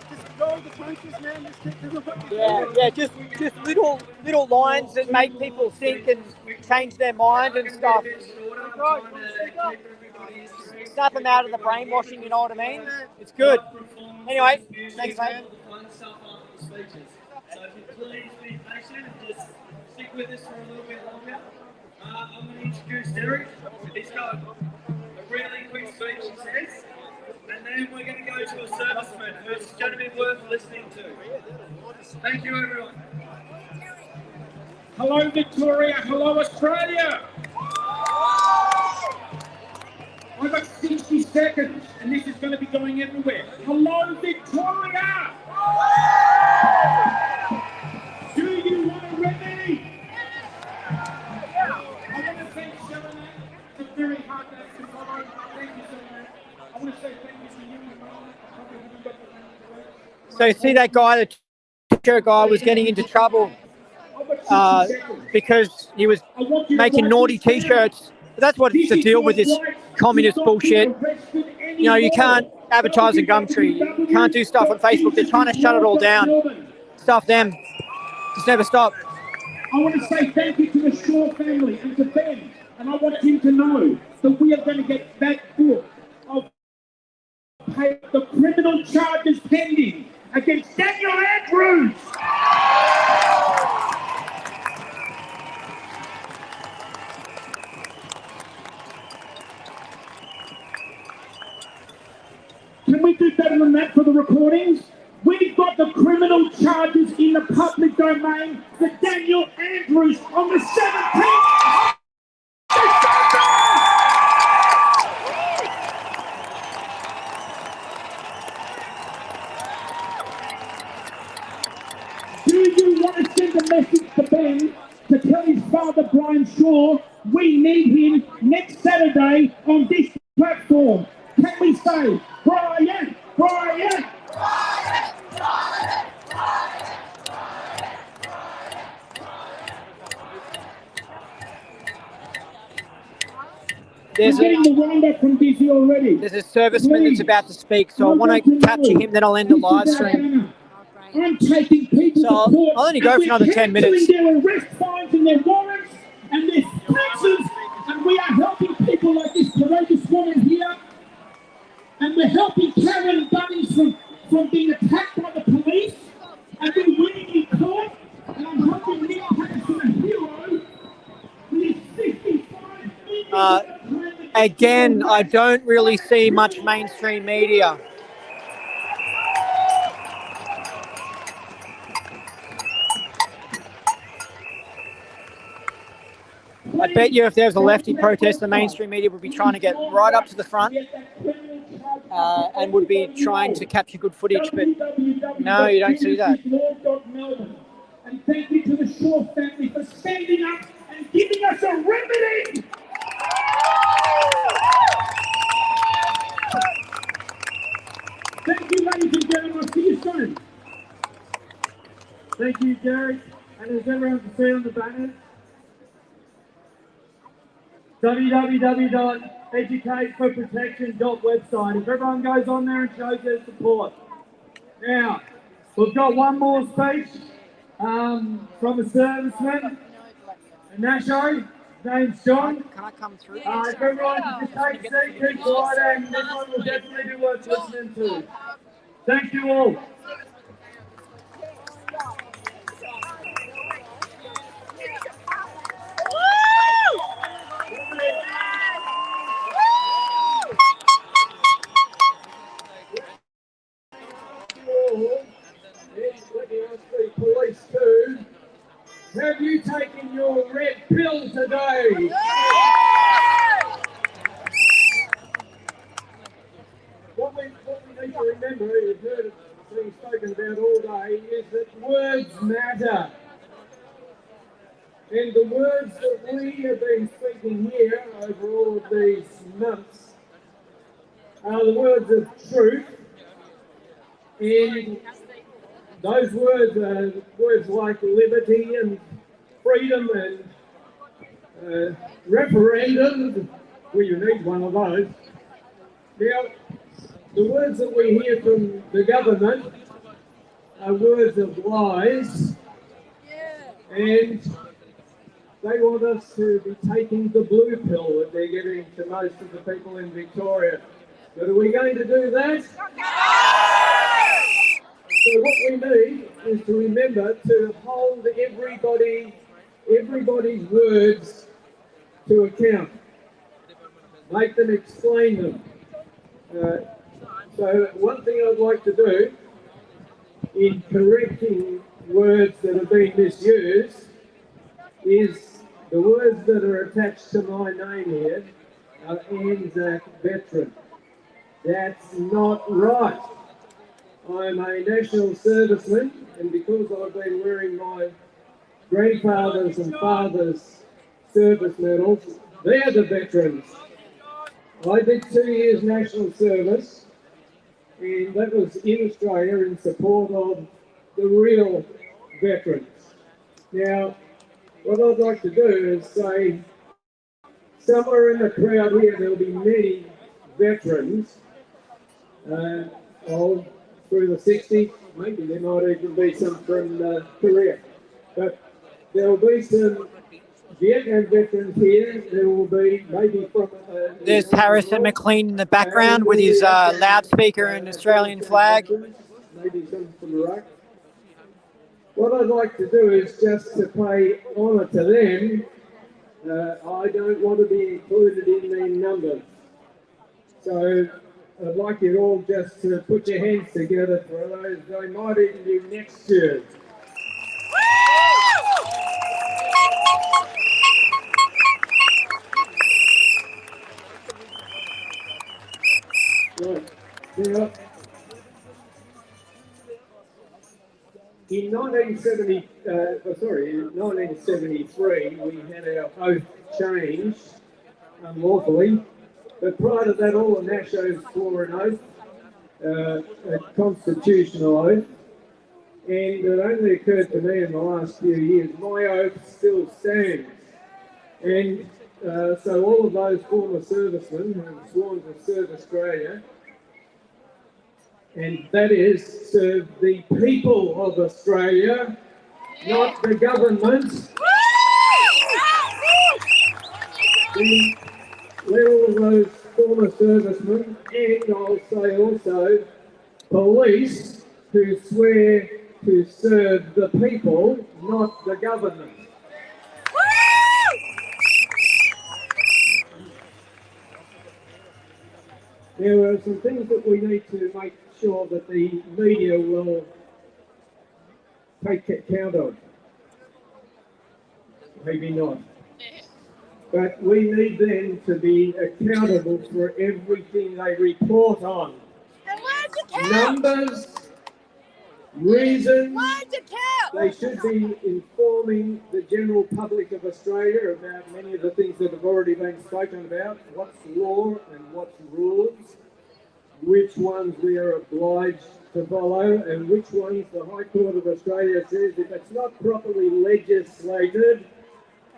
Just roll the punches, man. Just keep doing what you're doing.
Yeah, just little lines that make people think and change their mind and stuff. Snap them out of the brainwashing, you know what I mean? It's good. Anyway, thanks, mate.
So if you please be patient and just stick with us for a little bit longer. I'm going to introduce Derek. He's got a really quick speech, he says, and then we're going to go to a serviceman who's going to be worth listening to. Thank you, everyone. Hello, Victoria. Hello, Australia. I've got 60 seconds, and this is going to be going everywhere. Hello, Victoria. Do you want a remedy? I want to thank Sharon. It's a very hard day to follow. Thank you so much. I want to say thank you to you and
So you see that guy, the t-shirt guy, was getting into trouble because he was making naughty t-shirts. But that's what's the deal with this communist bullshit. You know, you can't advertise in Gumtree. You can't do stuff on Facebook. They're trying to shut it all down. Stuff them. Just never stop.
I want to say thank you to the Shaw family and to Ben. And I want him to know that we are going to get that book of the criminal charges pending against Daniel Andrews. Can we do better than that for the recordings? We've got the criminal charges in the public domain for Daniel Andrews on the 17th. Do you want to send a message to Ben to tell his father, Brian Shaw, we need him next Saturday on this platform? Can we say, Brian, Brian?
There's
getting the roundup from DC already.
There's a serviceman that's about to speak, so I want to capture him, then I'll end the live stream.
I'm taking people
So
to court.
I'll only go for another 10 minutes.
Their arrest fines and their warrants and their taxes, and we are helping people like this courageous woman here, and we're helping Karen Bunnies from being attacked by the police, and we're winning in court, and I'm helping Nick Patterson, a hero, with 65 million.
Again, I don't really see much mainstream media. I bet you if there was a lefty protest, the mainstream media would be trying to get right up to the front and would be trying to capture good footage, but no, you don't see that.
And thank you to the Shaw family for standing up and giving us a remedy. Thank you, ladies and gentlemen. I'll see you soon. Thank you, Derek. And as everyone can see on the banner, www.educateforprotection.website. If everyone goes on there and shows their support. Now, we've got one more speech from a serviceman, a Nasho. His name's John.
Can I come through?
If everyone can just take a seat, keep quiet, and this one will definitely be worth listening to. Thank you all. Police too. Have you taken your red pill today? What we need to remember, you've heard it being spoken about all day, is that words matter. And the words that we have been speaking here over all of these months are the words of truth. And those words are words like liberty and freedom and referendum. Well, you need one of those. Now, the words that we hear from the government are words of lies, and they want us to be taking the blue pill that they're giving to most of the people in Victoria. But are we going to do that? So what we need is to remember to hold everybody's words to account. Make them explain them. So one thing I'd like to do in correcting words that have been misused is the words that are attached to my name here are Anzac veteran. That's not right. I'm a national serviceman, and because I've been wearing my grandfather's and father's service medals, they're the veterans. I did 2 years national service, and that was in Australia in support of the real veterans. Now, what I'd like to do is say, somewhere in the crowd here there'll be many veterans, through the 60s, maybe there might even be some from Korea. But there'll be some Vietnam veterans here. There will be maybe from...
There's Harrison McLean in the background with his loudspeaker and Australian flag.
Maybe some from Iraq. What I'd like to do is just to pay honour to them. I don't want to be included in their numbers. So I'd like you all just to put your hands together for those they might even do next year. Right. Now, in 1973, we had our oath changed unlawfully. But prior to that, all the Nashos swore an oath, a constitutional oath, and it only occurred to me in the last few years, my oath still stands. And so all of those former servicemen who have sworn to serve Australia, and that is serve the people of Australia, not the government. Let all of those former servicemen, and I'll say also police, who swear to serve the people, not the government. There are some things that we need to make sure that the media will take account of. Maybe not. But we need them to be accountable for everything they report on. Numbers, reasons. They should be informing the general public of Australia about many of the things that have already been spoken about. What's law and what's rules. Which ones we are obliged to follow and which ones the High Court of Australia says if it's not properly legislated,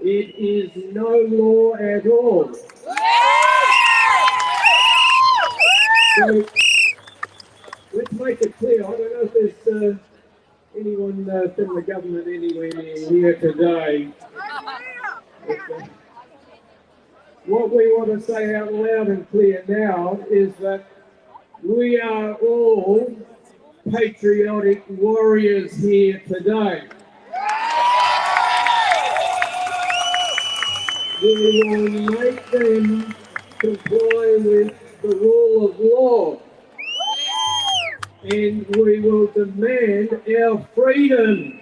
it is no law at all. So, let's make it clear. I don't know if there's anyone from the government anywhere here today. What we want to say out loud and clear now is that we are all patriotic warriors here today. We will make them comply with the rule of law. And we will demand our freedom.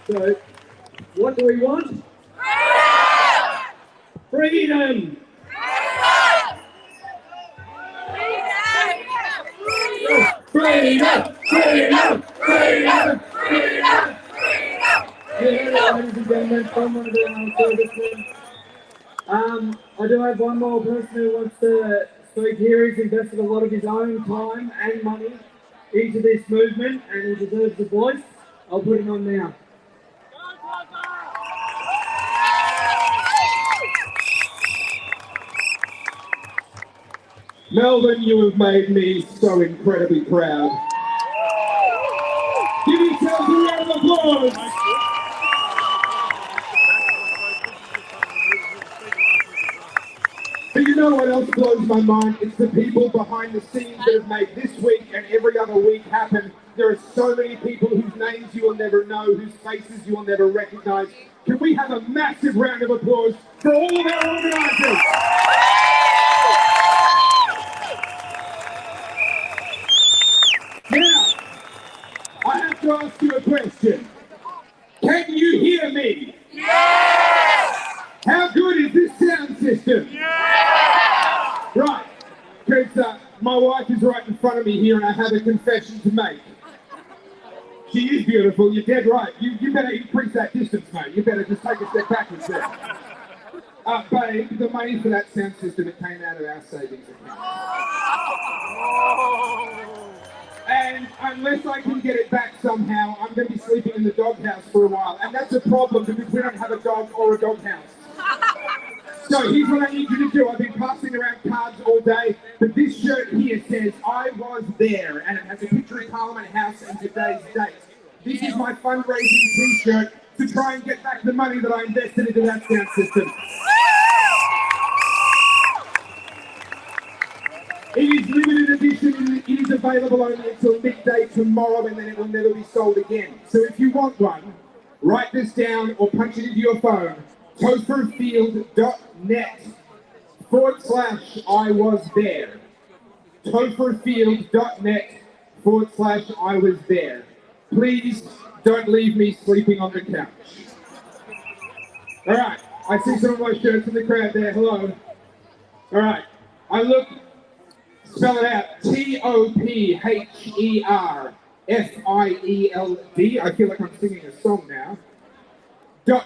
So, what do we want? Freedom! Freedom! Freedom! Freedom! Freedom! Ladies and gentlemen, from one of our servicemen. I do have one more person who wants to spoke here, he's invested a lot of his own time and money into this movement, and he deserves the voice. I'll put him on now. Melbourne, you have made me so incredibly proud. Give yourselves a round of applause. But you know what else blows my mind? It's the people behind the scenes that have made this week and every other week happen. There are so many people whose names you will never know, whose faces you will never recognise. Can we have a massive round of applause for all of our organisers? Now, I have to ask you a question. Can you hear me? Yes! How good is this sound system? Yes! Right, because my wife is right in front of me here and I have a confession to make. She is beautiful, you're dead right. You better increase that distance, mate. You better just take a step backwards there. Babe, the money for that sound system, it came out of our savings account. And unless I can get it back somehow, I'm going to be sleeping in the doghouse for a while. And that's a problem because we don't have a dog or a doghouse. So here's what I need you to do. I've been passing around cards all day, but this shirt here says, I was there, and it has a picture of Parliament House and today's date. This is my fundraising t-shirt to try and get back the money that I invested into that sound system. It is limited edition, it is available only until midday tomorrow and then it will never be sold again. So if you want one, write this down or punch it into your phone. topherfield.net/I was there. topherfield.net/I was there. Please don't leave me sleeping on the couch. All right, I see some of my shirts in the crowd there, hello. All right, spell it out, TOPHERFIELD. I feel like I'm singing a song now.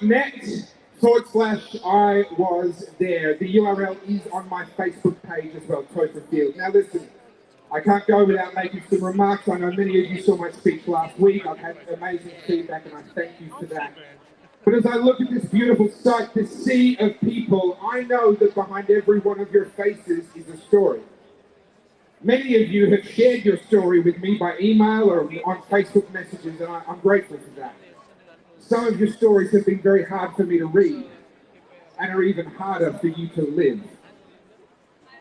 .net/I was there. The URL is on my Facebook page as well, Topher Field. Now listen, I can't go without making some remarks. I know many of you saw my speech last week. I've had amazing feedback and I thank you for that. But as I look at this beautiful sight, this sea of people, I know that behind every one of your faces is a story. Many of you have shared your story with me by email or on Facebook messages, and I'm grateful for that. Some of your stories have been very hard for me to read, and are even harder for you to live.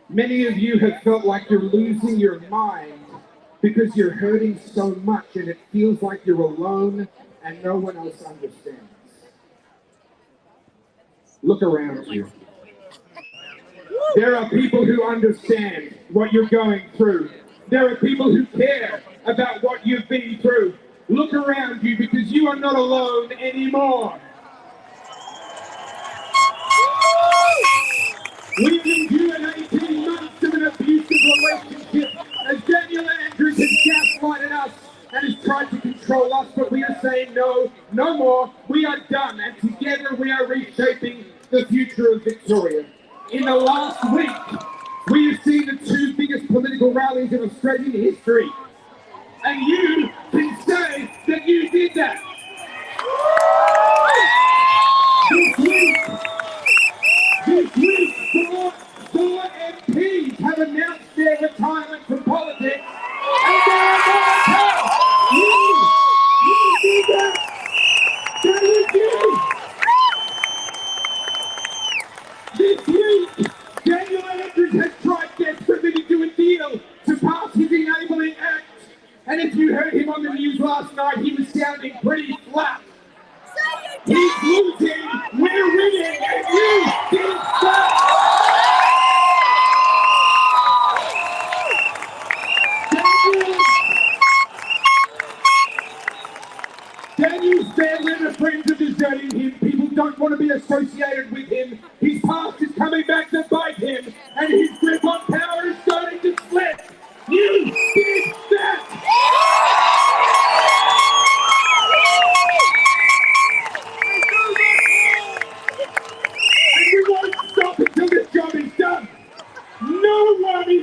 Many of you have felt like you're losing your mind because you're hurting so much and it feels like you're alone and no one else understands. Look around you. There are people who understand what you're going through. There are people who care about what you've been through. Look around you because you are not alone anymore. We've endured 18 months of an abusive relationship as Daniel Andrews has gaslighted us and has tried to control us, but we are saying no, no more. We are done, and together we are reshaping the future of Victoria. In the last week, we have seen the two biggest political rallies in Australian history. And you can say that you did that. This week, four MPs have announced their retirement from politics. And they are not help. You did that. That was you. This week, Daniel Andrews has tried desperately to do a deal to pass his enabling act. And if you heard him on the news last night, he was sounding pretty flat. He's losing, we're winning, and you did that! Daniel's family and friends are deserting him. People don't want to be associated with him. His past is coming back to bite him, and his grip on power is starting to slip. You did that! And we won't stop until this job is done. No one is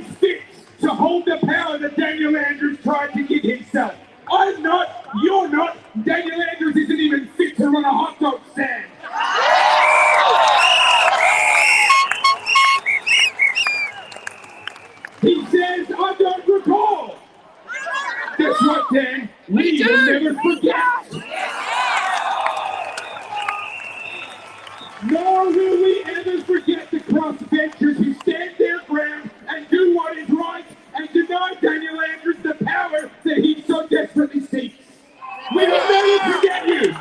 Nor will we ever forget the crossbenchers who stand their ground and do what is right and deny Daniel Andrews the power that he so desperately seeks. We will never forget you.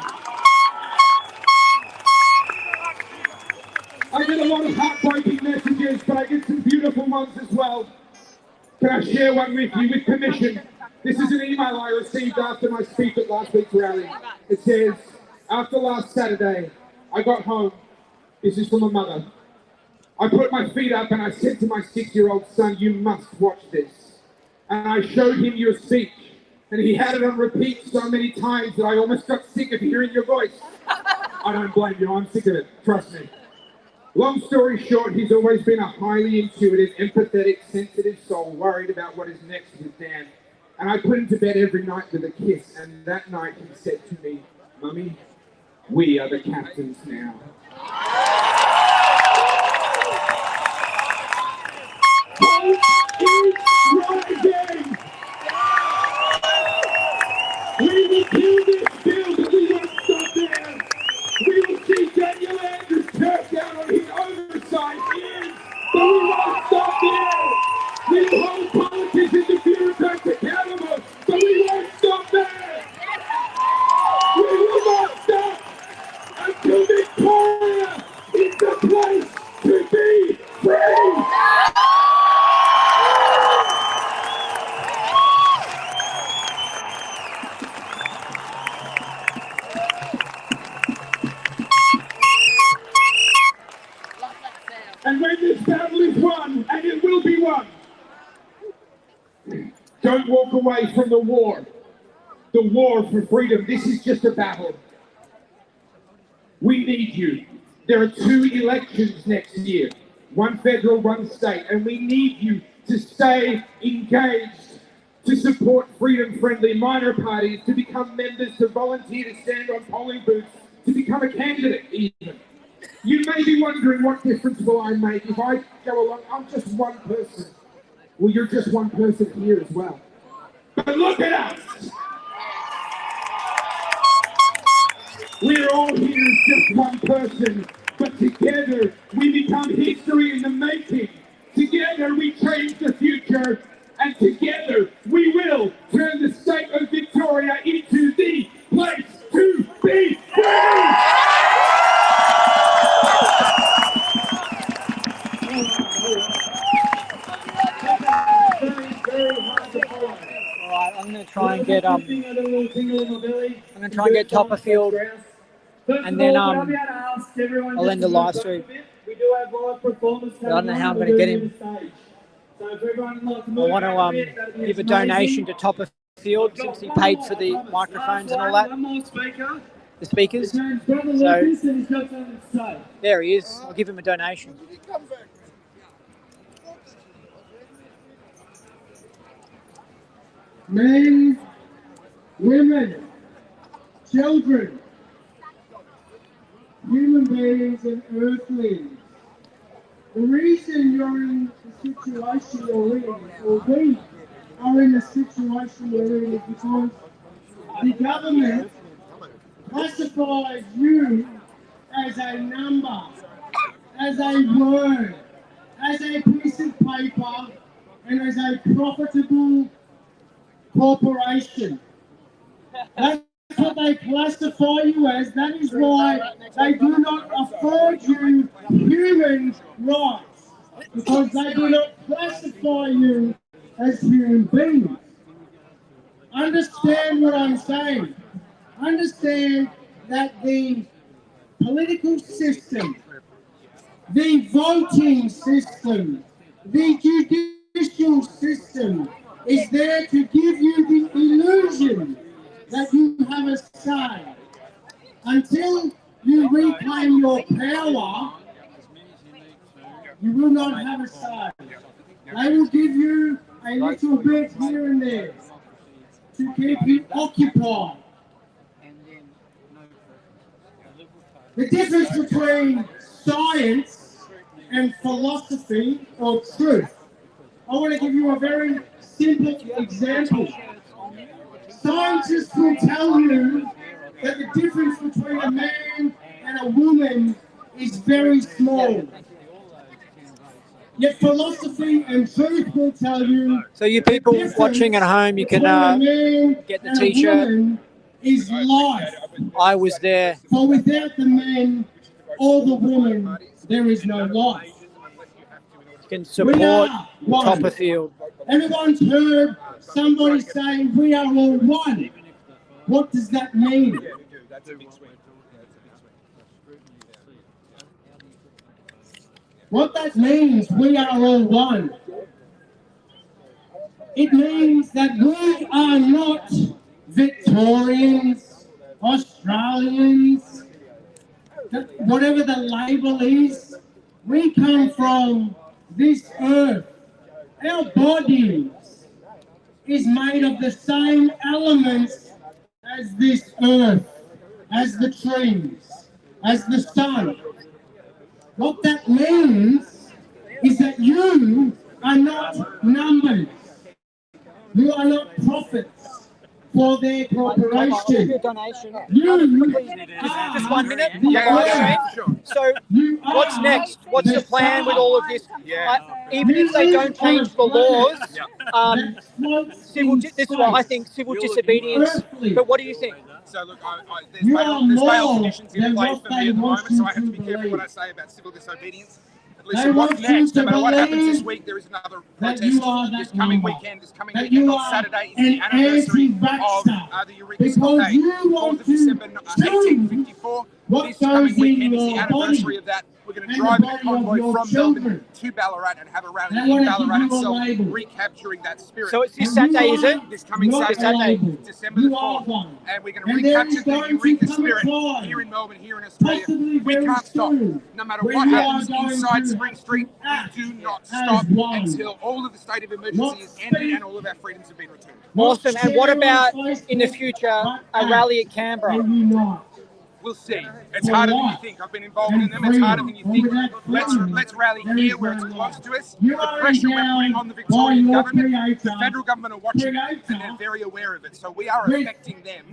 I get a lot of heartbreaking messages, but I get some beautiful ones as well. Can I share one with you with permission? This is an email I received after my speech at last week's rally. It says, after last Saturday, I got home. This is from a mother. I put my feet up and I said to my 6-year-old son, you must watch this. And I showed him your speech. And he had it on repeat so many times that I almost got sick of hearing your voice. I don't blame you, I'm sick of it, trust me. Long story short, he's always been a highly intuitive, empathetic, sensitive soul, worried about what is next with Dan. And I put him to bed every night with a kiss, and that night he said to me, Mummy, we are the captains now. Hope is rising! We will kill this bill, but we won't stop there. We will see Daniel Andrews turf down on his oversized ears, but we won't stop there. We will hold politicians and bureaucrats accountable, but we won't stop there. We will not stop until Victoria is the place to be free. And when this battle is won, and it will be won, don't walk away from the war for freedom. This is just a battle. We need you. There are 2 elections next year, one federal, one state, and we need you to stay engaged, to support freedom-friendly minor parties, to become members, to volunteer to stand on polling booths, to become a candidate even. You may be wondering, what difference will I make if I go along? I'm just one person. Well, you're just one person here as well. But look at us! We're all here as just one person, but together we become history in the making. Together we change the future, and together we will turn the state of Victoria into the place to be free!
Alright, I'm gonna try and get Topperfield, and then I'll end the live stream. I don't know how I'm gonna get him. I want to give a donation to Topperfield since he paid for the microphones and all that. The speakers. So there he is. I'll give him a donation.
Men, women, children, human beings and earthlings. The reason you're in the situation you're in, or we are in the situation we're in, is because the government classifies you as a number, as a word, as a piece of paper, and as a profitable corporation. That's what they classify you as. That is why they do not afford you human rights, because they do not classify you as human beings. Understand what I'm saying. Understand that the political system, the voting system, the judicial system is there to give you the illusion that you have a say. Until you reclaim your power, you will not have a say. They will give you a little bit here and there to keep you occupied. The difference between science and philosophy or truth. I want to give you a very simple example. Scientists will tell you that the difference between a man and a woman
is very small. Yet philosophy and truth will tell you.
So you people watching at home, you can get the T-shirt.
Is life.
I was there.
For without the men or the woman, there is no life.
You can support Topperfield.
Everyone's heard somebody say we are all one. What does that mean? What that means, we are all one. It means that we are not Victorians, Australians, whatever the label is. We come from this earth. Our bodies is made of the same elements as this earth, as the trees, as the sun. What that means is that you are not numbers. You are not profits for their corporation. You are
just 1 minute. So what's next? What's the plan with all of this? Even if they don't change the laws, this is what I think, civil disobedience. But what do you think?
So look, there's bail conditions in place for me at the moment, so I have to be careful what I say about civil disobedience. Listen, what's next? No matter what happens this week, there is another protest this coming weekend. This coming weekend on Saturday is the anniversary of the Eureka Stockade, 4th of December 1854. This coming weekend is the anniversary of that. We're going to drive in a convoy from Melbourne to Ballarat and have a rally in Ballarat itself, recapturing that spirit.
So it's this Saturday, is it?
This coming Saturday, December the 4th. And we're going to recapture the Eureka spirit here in Melbourne, here in Australia. We can't stop. No matter what happens inside Spring Street, we do not stop until all of the state of emergency is ended and all of our freedoms have been returned.
Awesome. And what about in the future, a rally at Canberra?
We'll see. It's harder than you think. I've been involved in them. It's harder than you think. Let's rally here where it's close to us. The pressure we're putting on the Victorian government, the federal government are watching it and they're very aware of it. So we are affecting them at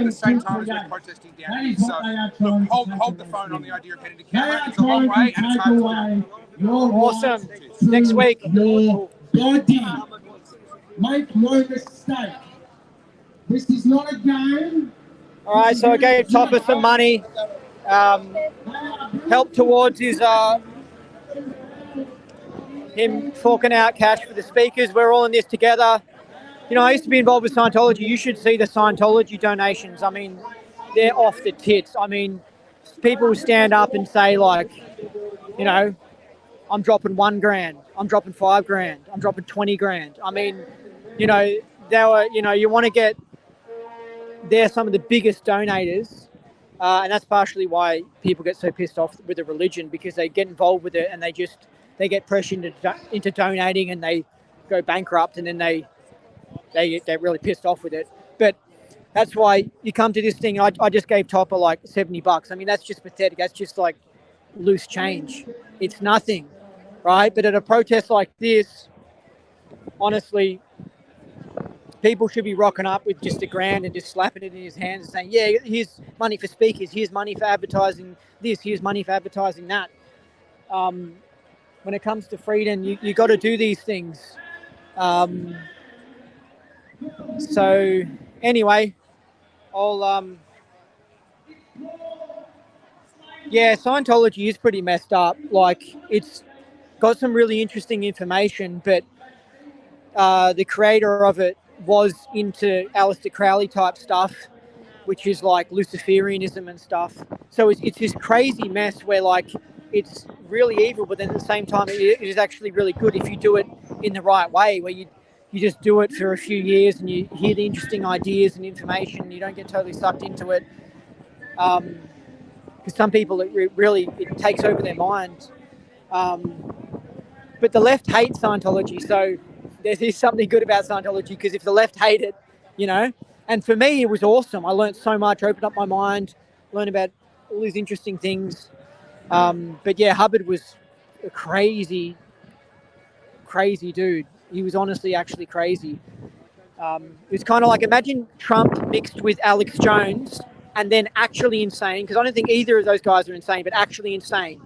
the same time as we're protesting down here. So look, hold the phone on the idea of heading to Canberra. It's a long way and it's hard to do.
Awesome. Next week.
Your body. Make no mistake. This is not a game.
All right, so I gave Topper some money, help towards his him forking out cash for the speakers. We're all in this together. You know, I used to be involved with Scientology. You should see the Scientology donations. I mean, they're off the tits. I mean, people stand up and say like, you know, I'm dropping $1,000, I'm dropping $5,000, I'm dropping 20 grand. I mean, you know, they were, you know, you want to get. They're some of the biggest donators, and that's partially why people get so pissed off with the religion, because they get involved with it and they get pressured into donating and they go bankrupt, and then they get really pissed off with it. But that's why you come to this thing. I just gave Topper like $70. I mean, that's just pathetic. That's just like loose change. It's nothing, right? But at a protest like this, honestly, people should be rocking up with just $1,000 and just slapping it in his hands and saying, yeah, here's money for speakers, here's money for advertising this, here's money for advertising that. When it comes to freedom, you got to do these things. So anyway, yeah, Scientology is pretty messed up. Like, it's got some really interesting information, but the creator of it was into Aleister Crowley type stuff, which is like Luciferianism and stuff. So it's this crazy mess where like it's really evil, but then at the same time it is actually really good if you do it in the right way, where you just do it for a few years and you hear the interesting ideas and information and you don't get totally sucked into it. Because some people, it takes over their mind. But the left hates Scientology, so there's something good about Scientology, because if the left hate it, you know, and for me, it was awesome. I learned so much, opened up my mind, learned about all these interesting things. But yeah, Hubbard was a crazy dude. He was honestly actually crazy. It was kind of like, imagine Trump mixed with Alex Jones and then actually insane, because I don't think either of those guys are insane, but actually insane.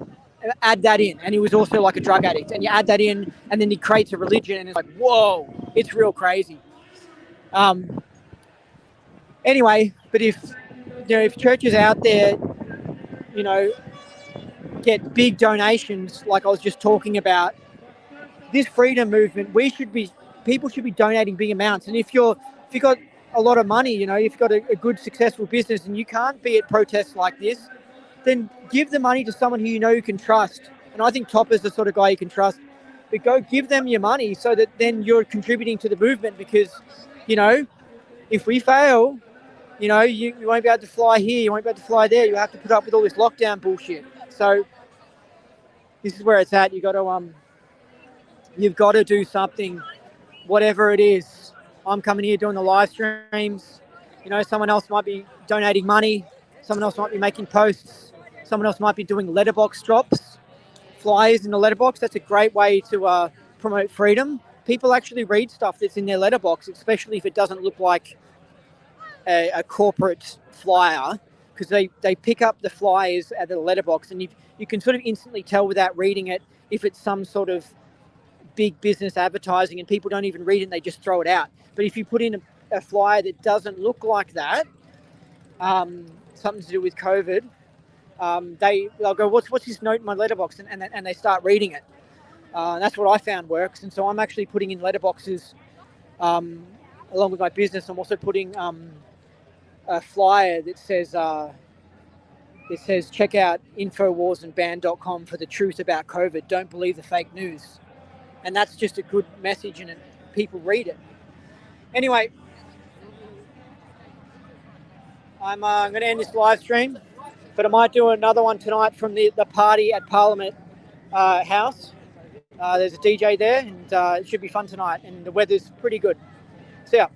Add that in, and he was also like a drug addict, and you add that in, and then he creates a religion, and it's like, whoa, it's real crazy. Anyway, but if churches out there, get big donations, like I was just talking about, this freedom movement, people should be donating big amounts. And if you've got a lot of money, if you've got a good successful business and you can't be at protests like this, then give the money to someone who you can trust. And I think Topper's the sort of guy you can trust. But go give them your money so that then you're contributing to the movement, because, if we fail, you won't be able to fly here, you won't be able to fly there, you have to put up with all this lockdown bullshit. So this is where it's at. You've got to do something, whatever it is. I'm coming here doing the live streams. Someone else might be donating money. Someone else might be making posts. Someone else might be doing letterbox drops, flyers in the letterbox. That's a great way to promote freedom. People actually read stuff that's in their letterbox, especially if it doesn't look like a corporate flyer, because they pick up the flyers at the letterbox, and you can sort of instantly tell without reading it if it's some sort of big business advertising, and people don't even read it and they just throw it out. But if you put in a flyer that doesn't look like that, something to do with COVID, they'll go, what's this note in my letterbox, and they start reading it. That's what I found works. And so I'm actually putting in letterboxes along with my business. I'm also putting a flyer that says check out infowarsandban.com for the truth about COVID. Don't believe the fake news. And that's just a good message, and people read it. Anyway, I'm going to end this live stream, but I might do another one tonight from the party at Parliament House. There's a DJ there, and it should be fun tonight, and the weather's pretty good. See ya.